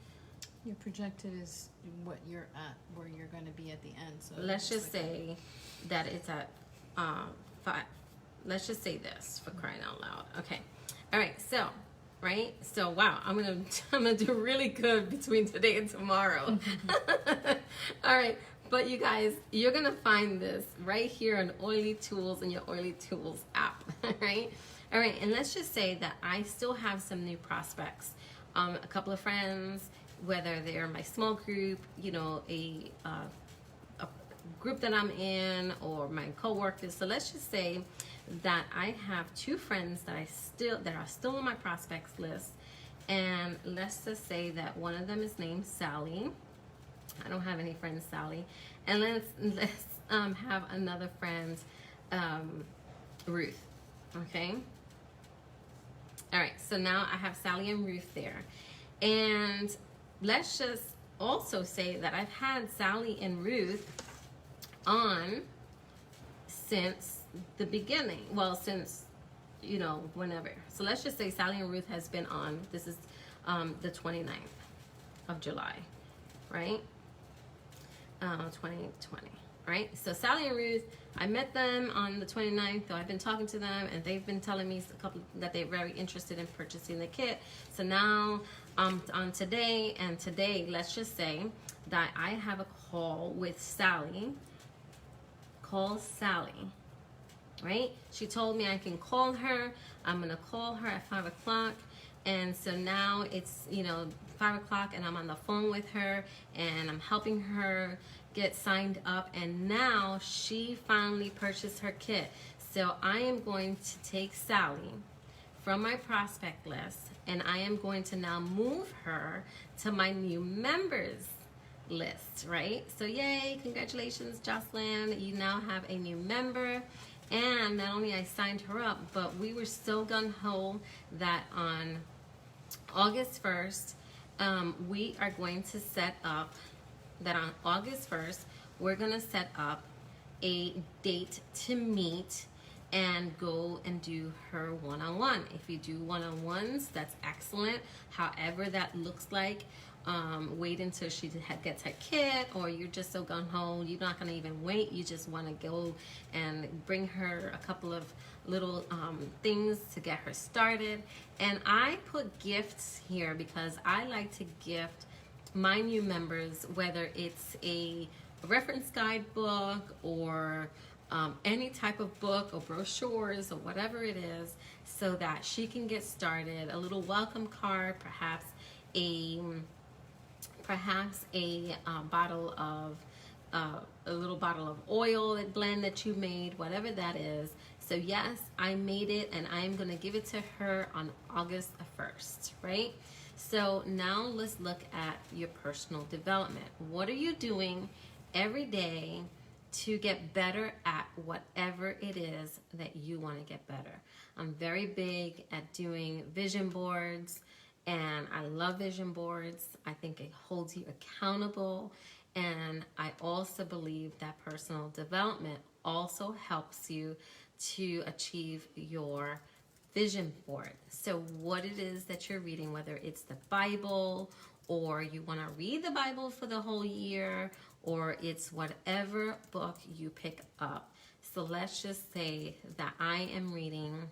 Your projected is what you're at, where you're going to be at the end. So let's just say that it's at 5. Let's just say this, for crying out loud. Okay. All right. So, right. So, wow, I'm gonna do really good between today and tomorrow. All right. But you guys, you're gonna find this right here on Oily Tools in your Oily Tools app, right? All right, and let's just say that I still have some new prospects. A couple of friends, whether they're my small group, you know, a group that I'm in, or my coworkers. So let's just say that I have 2 friends that are still on my prospects list, and let's just say that one of them is named Sally. I don't have any friends, Sally. And let's have another friend, Ruth. Okay. All right. So now I have Sally and Ruth there, and let's just also say that I've had Sally and Ruth on since the beginning. Well, since, you know, whenever. So let's just say Sally and Ruth has been on. This is the 29th of July, right? 2020, right? So Sally and Ruth, I met them on the 29th, so I've been talking to them, and they've been telling me that they're very interested in purchasing the kit. So now on today, let's just say that I have a call with Sally. Call Sally, right? She told me I can call her. I'm gonna call her at 5 o'clock. And so now it's, you know, 5 o'clock, and I'm on the phone with her, and I'm helping her get signed up, and now she finally purchased her kit. So I am going to take Sally from my prospect list, and I am going to now move her to my new members list, right? So yay, congratulations, Jocelyn, you now have a new member. And not only I signed her up, but we were so gung-ho that on August 1st, we are going to set up, that on August 1st, we're going to set up a date to meet and go and do her one-on-one. If you do one-on-ones, that's excellent. However that looks like, wait until she gets her kit, or you're just so gung-ho, you're not going to even wait. You just want to go and bring her a couple of little things to get her started. And I put gifts here because I like to gift my new members, whether it's a reference guidebook or any type of book or brochures or whatever it is, so that she can get started. A little welcome card, perhaps a bottle of a little bottle of oil, that blend that you made, whatever that is. So yes, I made it, and I am going to give it to her on August 1st, right? So now let's look at your personal development. What are you doing every day to get better at whatever it is that you want to get better? I'm very big at doing vision boards, and I love vision boards. I think it holds you accountable, and I also believe that personal development also helps you to achieve your vision board. So what it is that you're reading, whether it's the Bible, or you want to read the Bible for the whole year, or it's whatever book you pick up. So let's just say that I am reading,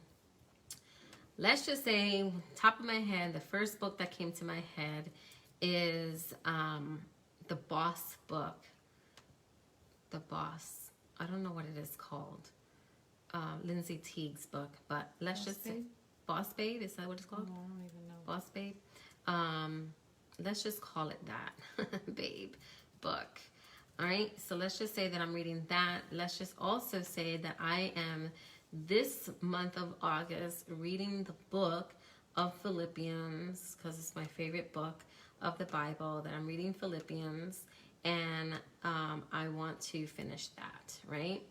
let's just say, top of my head, the first book that came to my head is The Boss book. The Boss. I don't know what it is called. Lindsay Teague's book, but let's just say Boss Babe, is that what it's called? No, I don't even know. Boss Babe. Let's just call it that. Babe book. All right, so let's just say that I'm reading that. Let's just also say that I am, this month of August, reading the book of Philippians, because it's my favorite book of the Bible, that I'm reading Philippians, and I want to finish that, right?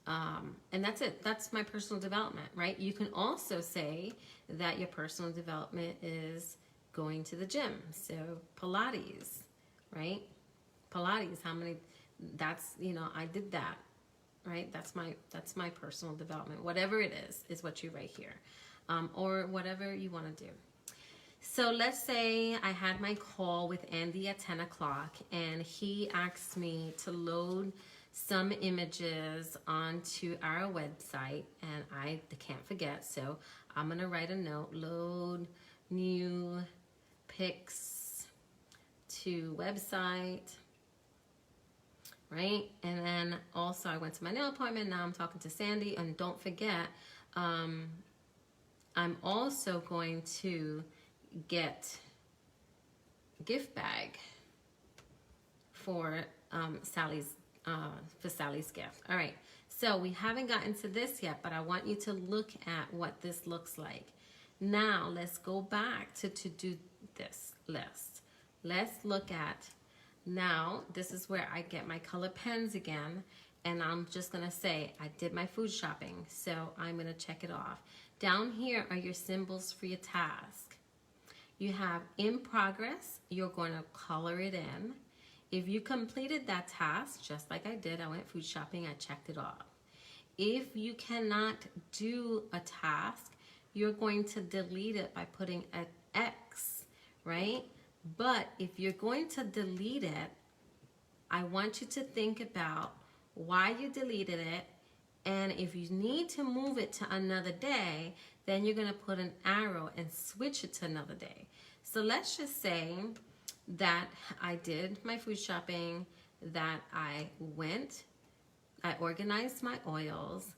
And that's it. That's my personal development, right? You can also say that your personal development is going to the gym. So Pilates, right? Pilates, how many, that's, you know, I did that, right? That's my personal development. Whatever it is what you write here, or whatever you want to do. So let's say I had my call with Andy at 10 o'clock, and he asked me to load some images onto our website, and I can't forget, so I'm gonna write a note: load new pics to website, right? And then also I went to my nail appointment. Now I'm talking to Sandy, and don't forget, I'm also going to get a gift bag for Sally's gift. All right, so we haven't gotten to this yet, but I want you to look at what this looks like. Now let's go back to do this list. Let's look at, now this is where I get my color pens again, and I'm just gonna say I did my food shopping, so I'm gonna check it off. Down here are your symbols for your task. You have in progress, you're going to color it in. If you completed that task, just like I did, I went food shopping, I checked it off. If you cannot do a task, you're going to delete it by putting an X, right? But if you're going to delete it, I want you to think about why you deleted it, and if you need to move it to another day, then you're going to put an arrow and switch it to another day. So let's just say that I did my food shopping, that I organized my oils,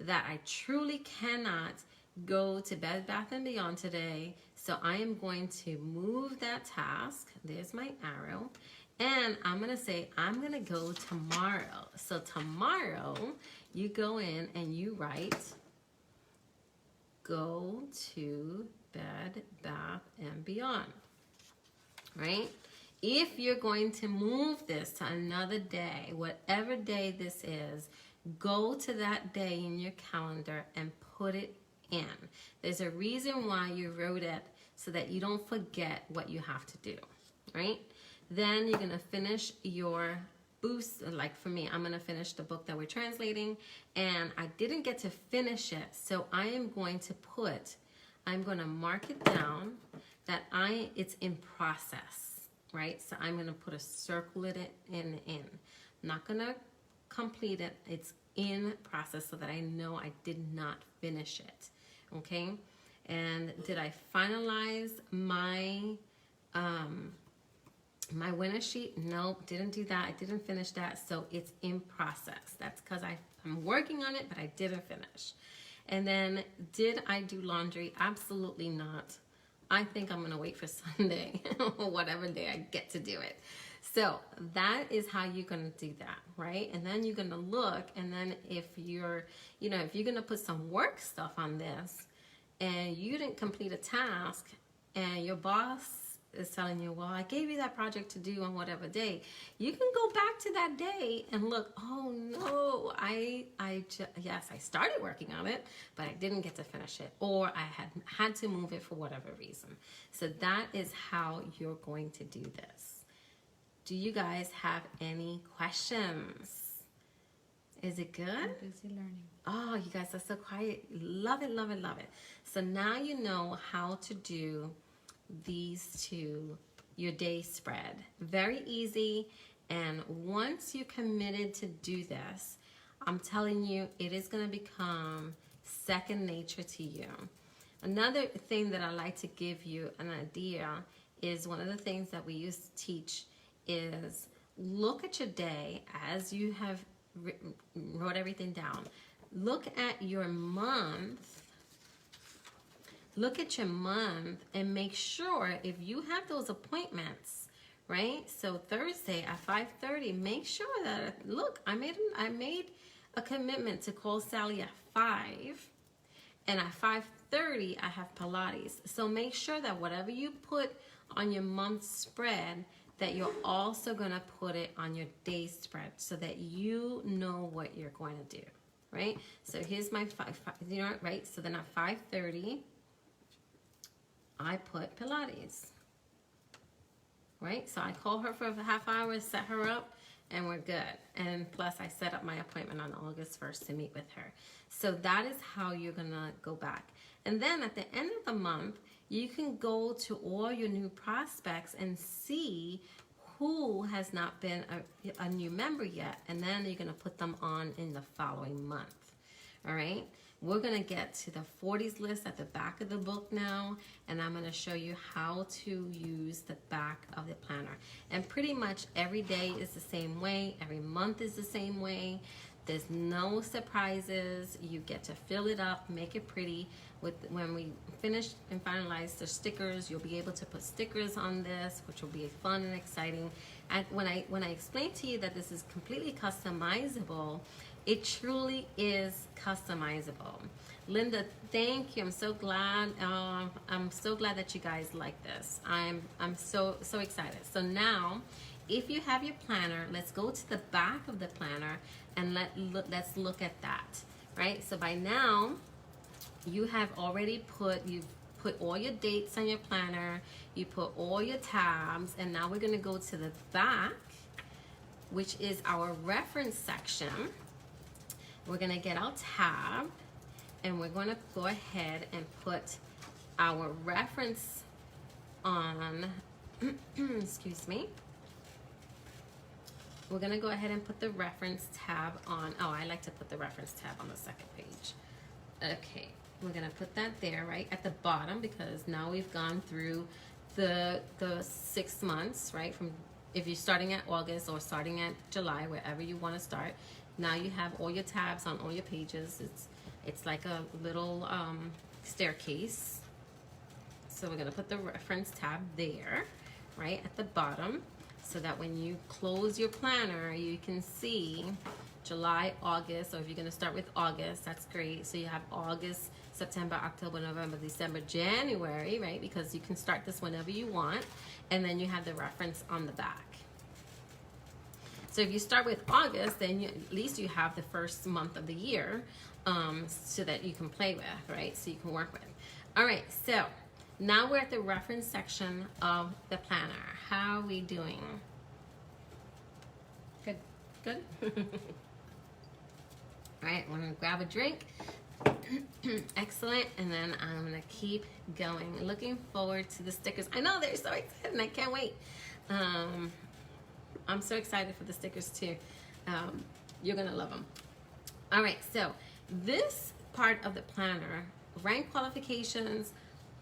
that I truly cannot go to Bed Bath & Beyond today, so I am going to move that task. There's my arrow, and I'm going to say I'm going to go tomorrow. So tomorrow, you go in and you write, go to Bed Bath & Beyond, right? If you're going to move this to another day, whatever day this is, go to that day in your calendar and put it in. There's a reason why you wrote it, so that you don't forget what you have to do, right? Then you're gonna finish your boost. Like for me, I'm gonna finish the book that we're translating, and I didn't get to finish it, so I am going to I'm gonna mark it down that it's in process, right? So I'm gonna put a circle in it in. I'm not gonna complete it, it's in process, so that I know I did not finish it, okay? And did I finalize my my winner sheet? Nope, didn't do that. I didn't finish that, so it's in process. That's because I'm working on it, but I didn't finish. And then, did I do laundry? Absolutely not. I think I'm gonna wait for Sunday, or whatever day I get to do it. So that is how you're going to do that, right? And then you're going to look, and then if you're, if you're going to put some work stuff on this and you didn't complete a task and your boss is telling you, well, I gave you that project to do on whatever day, you can go back to that day and look, oh no, yes, I started working on it, but I didn't get to finish it, or I had to move it for whatever reason. So that is how you're going to do this. Do you guys have any questions? Is it good? I'm busy learning. Oh, you guys are so quiet. Love it, love it, love it. So now you know how to do these two, your day spread. Very easy. And once you're committed to do this, I'm telling you, it is going to become second nature to you. Another thing that I like to give you an idea is one of the things that we used to teach is look at your day as you have wrote everything down. Look at your month. Look at your month and make sure if you have those appointments, right? So Thursday at 5:30, make sure that, look, I made a commitment to call Sally at 5, and at 5:30 I have Pilates. So make sure that whatever you put on your month spread, that you're also going to put it on your day spread so that you know what you're going to do, right? So here's my right? So then at 5:30, I put Pilates, right? So I call her for a half hour, set her up, and we're good. And plus I set up my appointment on August 1st to meet with her. So that is how you're going to go back. And then at the end of the month, you can go to all your new prospects and see who has not been a new member yet, and then you're going to put them on in the following month. All right, we're going to get to the 40s list at the back of the book now, and I'm going to show you how to use the back of the planner. And pretty much every day is the same way, every month is the same way. There's no surprises. You get to fill it up, make it pretty. When we finish and finalize the stickers, you'll be able to put stickers on this, which will be fun and exciting. And when I explain to you that this is completely customizable, it truly is customizable. Linda, thank you. I'm so glad. I'm so glad that you guys like this. I'm so excited. So now, if you have your planner, let's go to the back of the planner and let's look at that, right? So by now, you have already you've put all your dates on your planner, you put all your tabs, and now we're gonna go to the back, which is our reference section. We're gonna get our tab, and we're gonna go ahead and put our reference on, excuse me. We're gonna go ahead and put the reference tab on. Oh, I like to put the reference tab on the second page. Okay, we're gonna put that there right at the bottom, because now we've gone through the 6 months, right? From if you're starting at August or starting at July, wherever you want to start. Now you have all your tabs on all your pages. It's like a little staircase. So we're gonna put the reference tab there, right at the bottom, so that when you close your planner, you can see July, August, or if you're gonna start with August, that's great. So you have August, September, October, November, December, January, right? Because you can start this whenever you want, and then you have the reference on the back. So if you start with August, then at least you have the first month of the year, so that you can play with, right? So you can work with. All right, so now we're at the reference section of the planner. How are we doing? Good, good. All right, we're gonna grab a drink. Excellent, and then I'm gonna keep going. Looking forward to the stickers. I know they're so excited, and I can't wait. I'm so excited for the stickers too. You're gonna love them. All right, so this part of the planner, rank qualifications,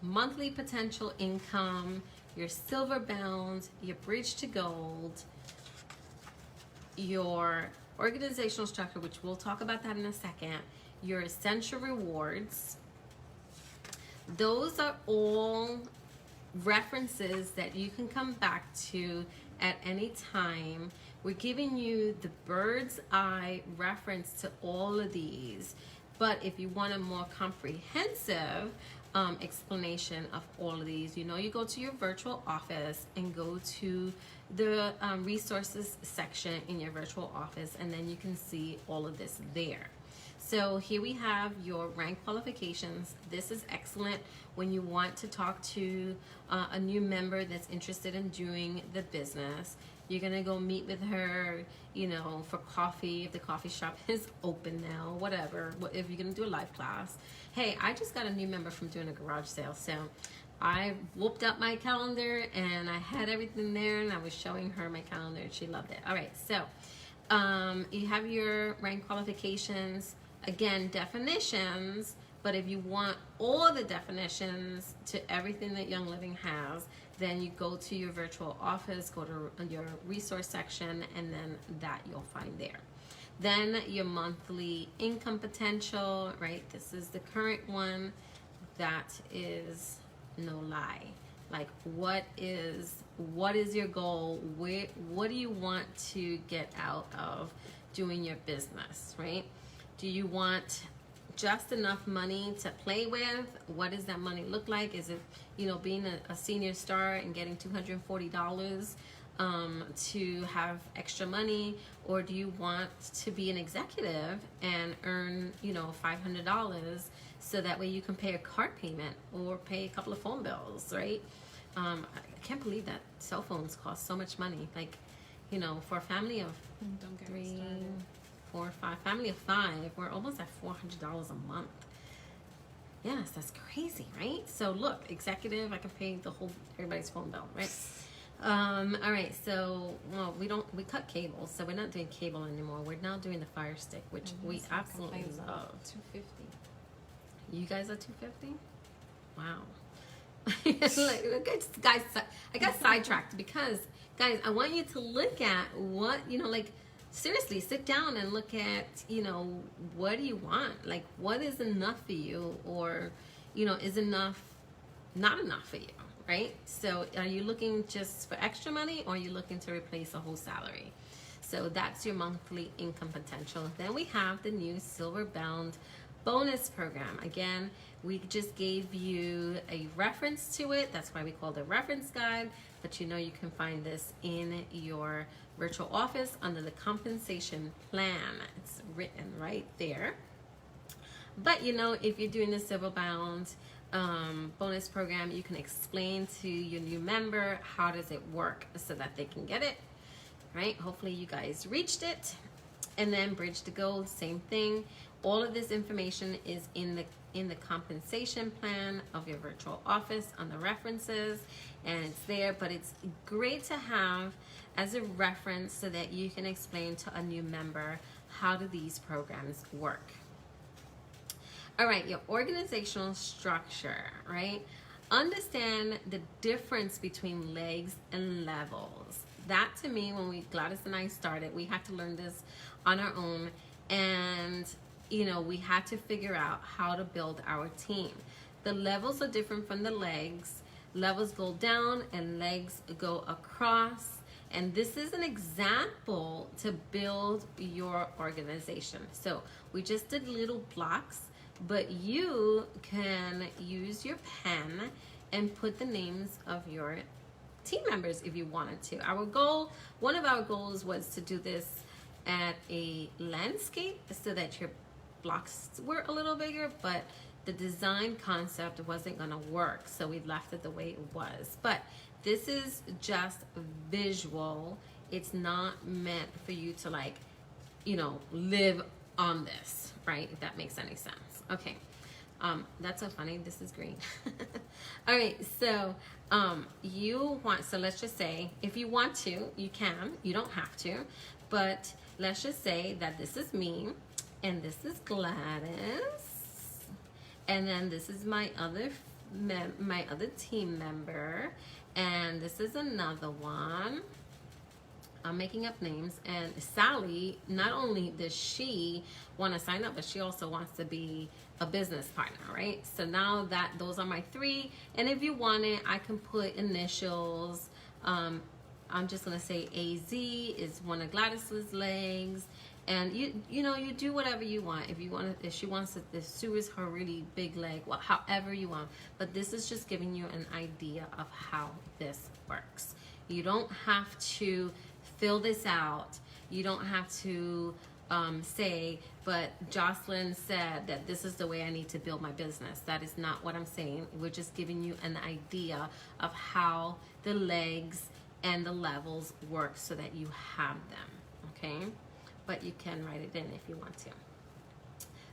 monthly potential income, your silver bound, your bridge to gold, your organizational structure, which we'll talk about that in a second, your essential rewards. Those are all references that you can come back to at any time. We're giving you the bird's eye reference to all of these. But if you want a more comprehensive explanation of all of these, you go to your virtual office and go to the resources section in your virtual office, and then you can see all of this there. So here we have your rank qualifications. This is excellent when you want to talk to a new member that's interested in doing the business. You're gonna go meet with her, for coffee if the coffee shop is open now, whatever. If you're gonna do a live class. Hey, I just got a new member from doing a garage sale, so I whooped up my calendar and I had everything there, and I was showing her my calendar and she loved it. All right, so you have your rank qualifications. Again, definitions, but if you want all the definitions to everything that Young Living has, then you go to your virtual office, go to your resource section, and then that you'll find there. Then your monthly income potential, right? This is the current one. That is no lie. Like, what is your goal? What do you want to get out of doing your business, right? Do you want just enough money to play with? What does that money look like? Is it, being a senior star and getting $240 to have extra money? Or do you want to be an executive and earn, $500 so that way you can pay a car payment or pay a couple of phone bills, right? I can't believe that cell phones cost so much money. Like, for a family of Don't get me 3, started. 4, 5, family of 5, we're almost at $400 a month. Yes, that's crazy, right? So look, executive, I can pay everybody's phone bill, right? All right, so we cut cable, so we're not doing cable anymore. We're now doing the Fire Stick, which we absolutely love. $250. You guys are $250? Wow. I got sidetracked because, guys, I want you to look at what, seriously, sit down and look at, what do you want? Like, what is enough for you? Or, is enough not enough for you, right? So are you looking just for extra money, or are you looking to replace a whole salary? So that's your monthly income potential. Then we have the new Silver Bound bonus program. Again, we just gave you a reference to it. That's why we call it a reference guide. But you can find this in your virtual office under the compensation plan. It's written right there. But if you're doing the Silver Bound bonus program, you can explain to your new member how does it work so that they can get it, right? Hopefully you guys reached it. And then Bridge to Gold, same thing. All of this information is in the compensation plan of your virtual office on the references, and it's there. But it's great to have as a reference so that you can explain to a new member how do these programs work. All right, your organizational structure, right? Understand the difference between legs and levels. That, to me, when Gladys and I started, we had to learn this on our own, and we had to figure out how to build our team. The levels are different from the legs. Levels go down and legs go across. And this is an example to build your organization. So we just did little blocks, but you can use your pen and put the names of your team members if you wanted to. One of our goals was to do this at a landscape so that your blocks were a little bigger, but the design concept wasn't gonna work, so we left it the way it was. But this is just visual. It's not meant for you to live on this, right? If that makes any sense. Okay, that's so funny. This is green. All right, so so let's just say, if you want to, you can. You don't have to, but let's just say that this is me, and this is Gladys, and then this is my other team member, and this is another one. I'm making up names. And Sally, not only does she want to sign up, but she also wants to be a business partner, right? So now those are my 3. And if you want it, I can put initials. I'm just gonna say AZ is one of Gladys's legs. And you know, you do whatever you want. If you want to, if she wants to, if Sue is her really big leg, well, however you want. But this is just giving you an idea of how this works. You don't have to fill this out. You don't have to say, but Jocelyn said that this is the way I need to build my business. That is not what I'm saying. We're just giving you an idea of how the legs and the levels work so that you have them, okay? But you can write it in if you want to.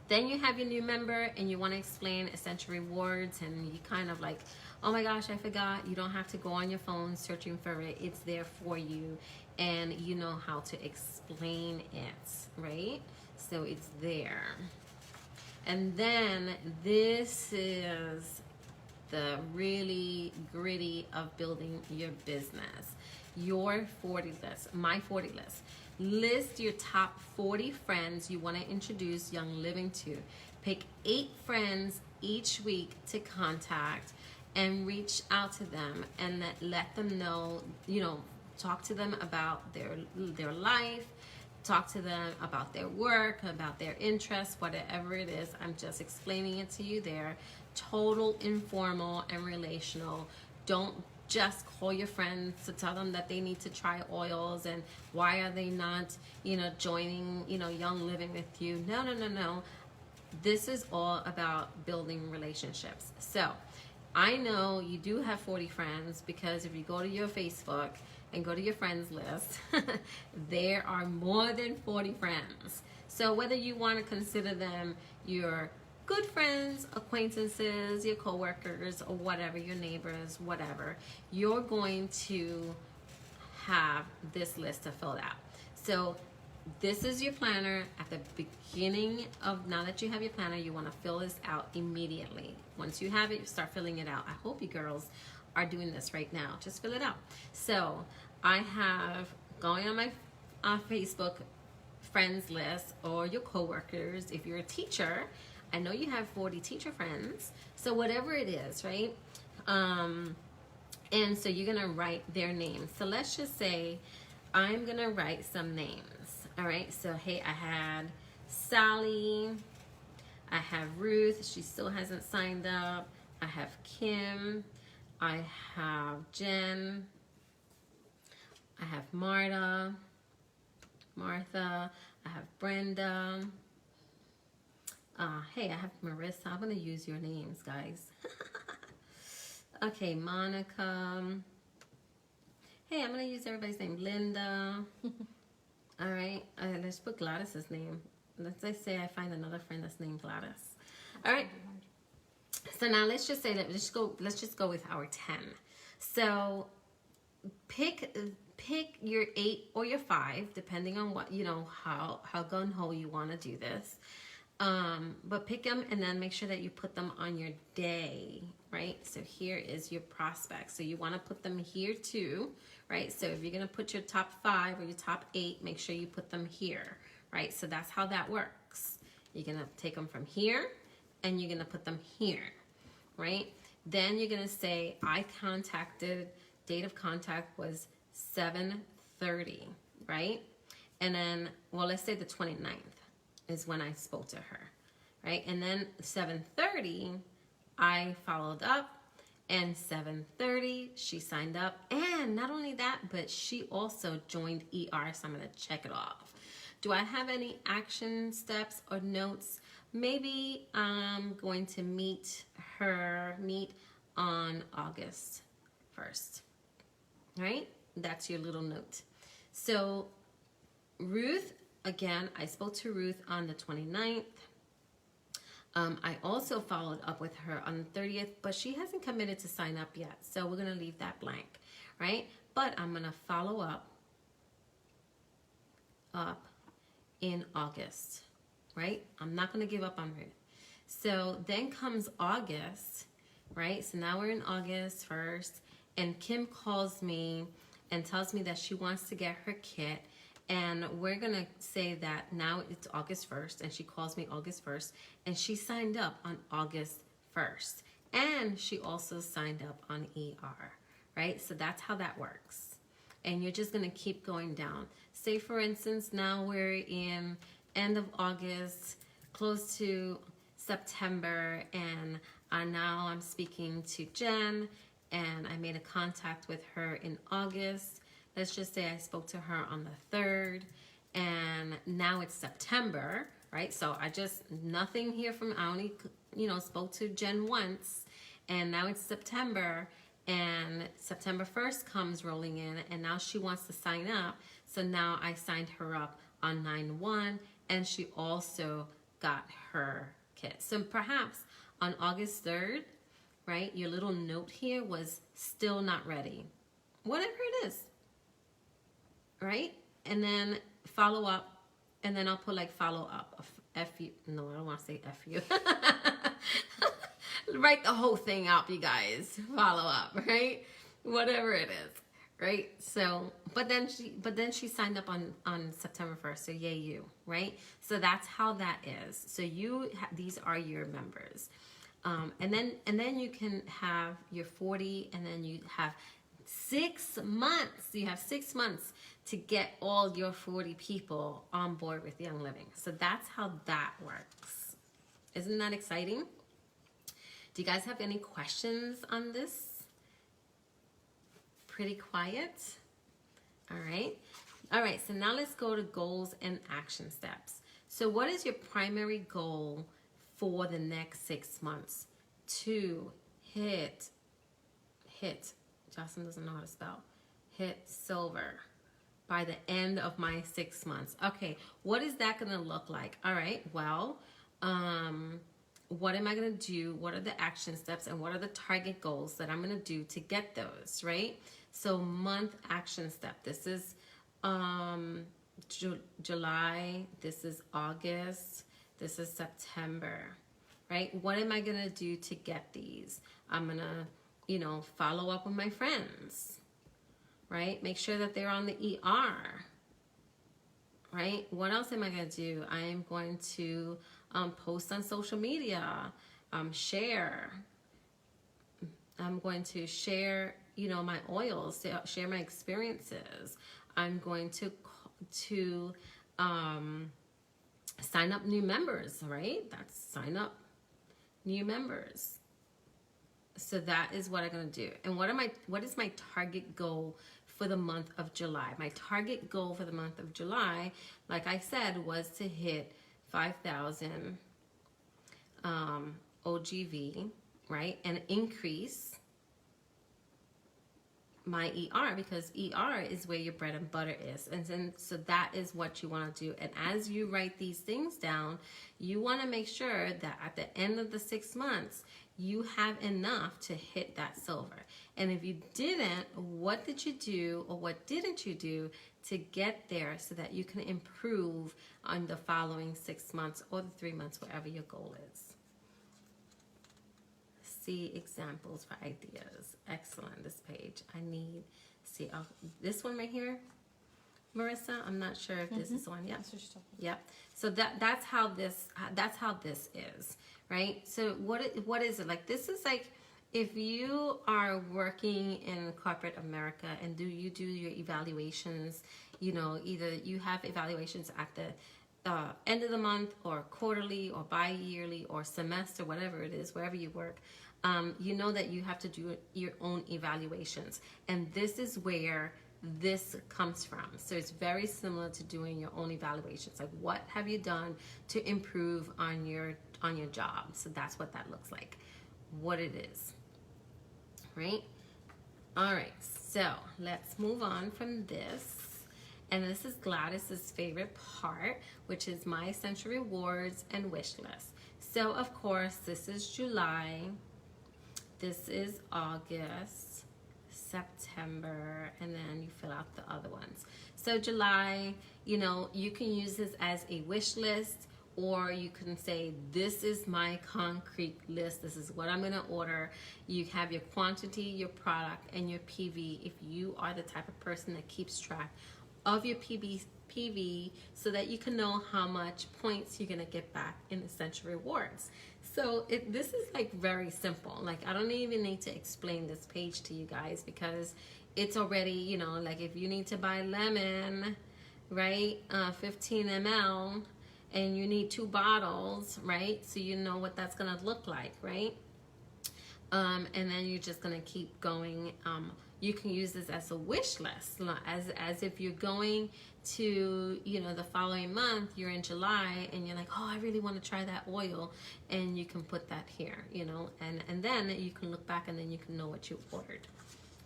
Then you have your new member and you want to explain essential rewards, and you kind of like, oh my gosh, I forgot. You don't have to go on your phone searching for it. It's there for you, and you know how to explain it, right? So it's there. And then this is the really gritty of building your business. Your 40 list, my 40 list. List your top 40 friends you want to introduce Young Living to. Pick 8 friends each week to contact and reach out to them and let them know, you know, talk to them about their life, talk to them about their work, about their interests, whatever it is. I'm just explaining it to you there. Total informal and relational. Don't just call your friends to tell them that they need to try oils and why are they not, you know, joining, you know, Young Living with you. No, no, no, no. This is all about building relationships. So I know you do have 40 friends, because if you go to your Facebook and go to your friends list, there are more than 40 friends. So whether you want to consider them your good friends, acquaintances, your coworkers, or whatever, your neighbors, whatever, you're going to have this list to fill out. So this is your planner. At the beginning of, now that you have your planner, you want to fill this out immediately. Once you have it, you start filling it out. I hope you girls are doing this right now. Just fill it out. So I have going on my Facebook friends list, or your coworkers. If you're a teacher, I know you have 40 teacher friends, so whatever it is, right? And so you're gonna write their names. So let's just say I'm gonna write some names, all right? So hey, I had Sally, I have Ruth, she still hasn't signed up, I have Kim, I have Jen, I have Martha, I have Brenda, hey, I have Marissa. I'm going to use your names, guys. Okay, Monica. Hey, I'm going to use everybody's name. Linda. All right. Let's put Gladys's name. Let's say I find another friend that's named Gladys. All right. So now let's just say that let's just go with our 10. So pick your 8 or your 5, depending on what, you know, how gung-ho you want to do this. But pick them and then make sure that you put them on your day, right? So here is your prospect. So you want to put them here too, right? So if you're going to put your top 5 or your top 8, make sure you put them here, right? So that's how that works. You're going to take them from here and you're going to put them here, right? Then you're going to say, I contacted, date of contact was 7:30, right? And then, well, let's say the 29th. Is when I spoke to her, right? And then 7:30, I followed up, and 7:30, she signed up. And not only that, but she also joined ER, so I'm gonna check it off. Do I have any action steps or notes? Maybe I'm going to meet on August 1st, right? That's your little note. So Ruth, again, I spoke to Ruth on the 29th. I also followed up with her on the 30th, but she hasn't committed to sign up yet. So we're going to leave that blank, right? But I'm going to follow up in August, right? I'm not going to give up on Ruth. So then comes August, right? So now we're in August 1st, and Kim calls me and tells me that she wants to get her kit. And we're going to say that now it's August 1st, and she calls me August 1st, and she signed up on August 1st. And she also signed up on ER, right? So that's how that works. and you're just going to keep going down. Say for instance, now we're in end of August, close to September, and now I'm speaking to Jen, and I made a contact with her in August. Let's just say I spoke to her on the 3rd, and now it's September, right? So nothing here from, I only, spoke to Jen once, and now it's September, and September 1st comes rolling in, and now she wants to sign up. So now I signed her up on 9/1, and she also got her kit. So perhaps on August 3rd, right, your little note here was still not ready. Whatever it is, right? And then follow up, and then I'll put like follow up. F-U. No, I don't want to say F-U. Write the whole thing up, you guys. Follow up, right? Whatever it is, right? So, but then she signed up on September 1st. So yay you, right? So that's how that is. So these are your members, and then you can have your 40, and then you have 6 months. You have 6 months to get all your 40 people on board with Young Living. So that's how that works. Isn't that exciting? Do you guys have any questions on this? Pretty quiet. All right. So now let's go to goals and action steps. So what is your primary goal for the next 6 months? To hit, Jocelyn doesn't know how to spell, hit silver by the end of my 6 months. Okay, what is that going to look like? All right, well, what am I going to do? What are the action steps, and what are the target goals that I'm going to do to get those, right? So month action step. This is July. This is August. This is September, right? What am I going to do to get these? I'm going to, follow up with my friends, right? Make sure that they're on the ER, right? What else am I going to do? I am going to post on social media, share. I'm going to share, my oils, share my experiences. I'm going to sign up new members, right? That's sign up new members. So that is what I'm going to do. And what is my target goal for the month of July? My target goal for the month of July, like I said, was to hit 5,000 OGV, right? And increase my ER, because ER is where your bread and butter is. And then, so that is what you want to do. And as you write these things down, you want to make sure that at the end of the 6 months, you have enough to hit that silver. And if you didn't, what did you do, or what didn't you do to get there, so that you can improve on the following 6 months or the 3 months, wherever your goal is. See examples for ideas. Excellent. This page. I need, see, this one right here, Marissa. I'm not sure if this is the one. Yep. Yep. So that's how this is, right? So what is it like? This is like, if you are working in corporate America and you do your evaluations, either you have evaluations at the end of the month, or quarterly, or bi-yearly, or semester, whatever it is, wherever you work, you know that you have to do your own evaluations. And this is where this comes from. So it's very similar to doing your own evaluations. Like, what have you done to improve on your job? So that's what that looks like, what it is, right? All right, so let's move on from this. And this is Gladys's favorite part, which is my essential rewards and wish list. So of course, this is July, this is August, September, and then you fill out the other ones. So July, you can use this as a wish list, or you can say, this is my concrete list. This is what I'm going to order. You have your quantity, your product, and your PV, if you are the type of person that keeps track of your PV, so that you can know how much points you're going to get back in essential rewards. So this is like very simple. Like I don't even need to explain this page to you guys because it's already, you know, like if you need to buy lemon, right, 15 ml, and you need 2 bottles, right? So you know what that's gonna look like, right? And then you're just gonna keep going. You can use this as a wish list, as if you're going to, you know, the following month, you're in July and you're like, oh, I really want to try that oil, and you can put that here, you know, and then you can look back and then you can know what you ordered,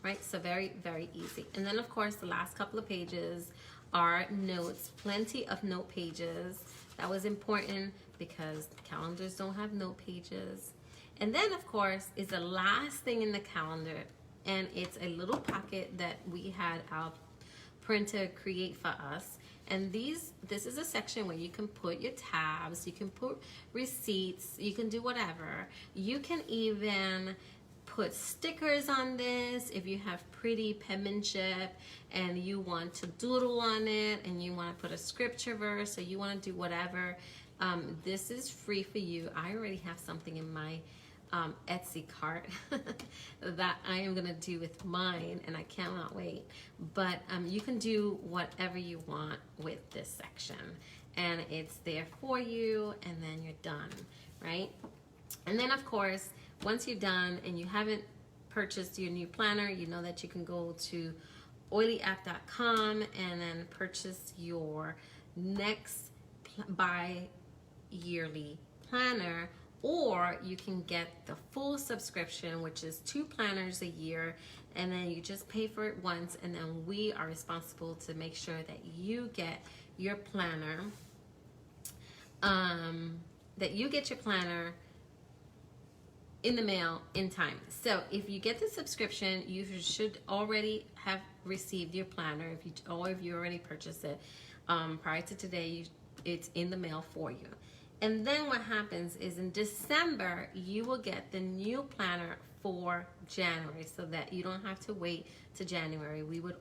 right? So very, very easy. And then of course the last couple of pages are notes, plenty of note pages. That was important because calendars don't have note pages. And then of course is the last thing in the calendar, and it's a little pocket that we had our printer create for us. And this is a section where you can put your tabs, you can put receipts, you can do whatever. You can even put stickers on this if you have pretty penmanship and you want to doodle on it and you want to put a scripture verse, or you want to do whatever. This is free for you. I already have something in my Etsy cart that I am gonna do with mine, and I cannot wait. But you can do whatever you want with this section, and it's there for you, and then you're done, right? And then of course, once you're done and you haven't purchased your new planner, you know that you can go to OilyApp.com and then purchase your next bi-yearly planner. Or you can get the full subscription, which is 2 planners a year, and then you just pay for it once, and then we are responsible to make sure that you get your planner, in the mail in time. So if you get the subscription, you should already have received your planner. If you already purchased it prior to today, it's in the mail for you. And then what happens is in December, you will get the new planner for January, so that you don't have to wait to January. We would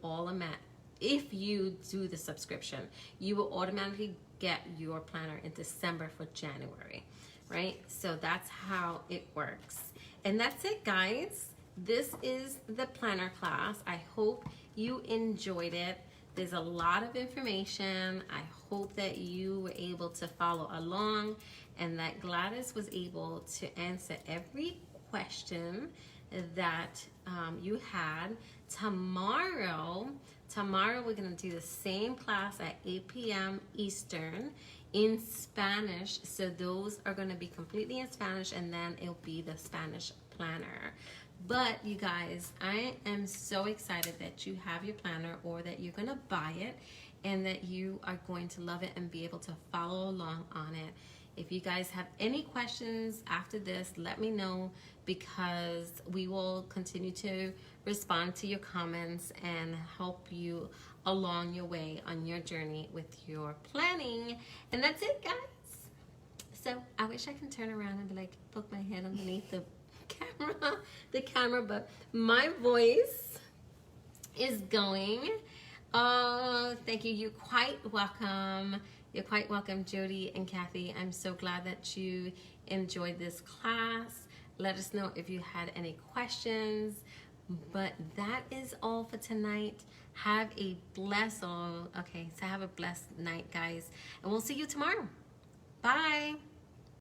if you do the subscription, you will automatically get your planner in December for January, right? So that's how it works. And that's it, guys. This is the planner class. I hope you enjoyed it. There's a lot of information. I hope that you were able to follow along and that Gladys was able to answer every question that you had. Tomorrow we're gonna do the same class at 8 p.m. Eastern in Spanish. So those are gonna be completely in Spanish, and then it'll be the Spanish planner. But you guys, I am so excited that you have your planner, or that you're gonna buy it, and that you are going to love it and be able to follow along on it. If you guys have any questions after this, let me know, because we will continue to respond to your comments and help you along your way on your journey with your planning. And that's it, guys. So I wish I can turn around and be like, poke my head underneath the camera, but my voice is going. Oh, thank you. You're quite welcome. You're quite welcome, Jody and Kathy. I'm so glad that you enjoyed this class. Let us know if you had any questions. But that is all for tonight. Have a blessed night, guys, and we'll see you tomorrow. Bye.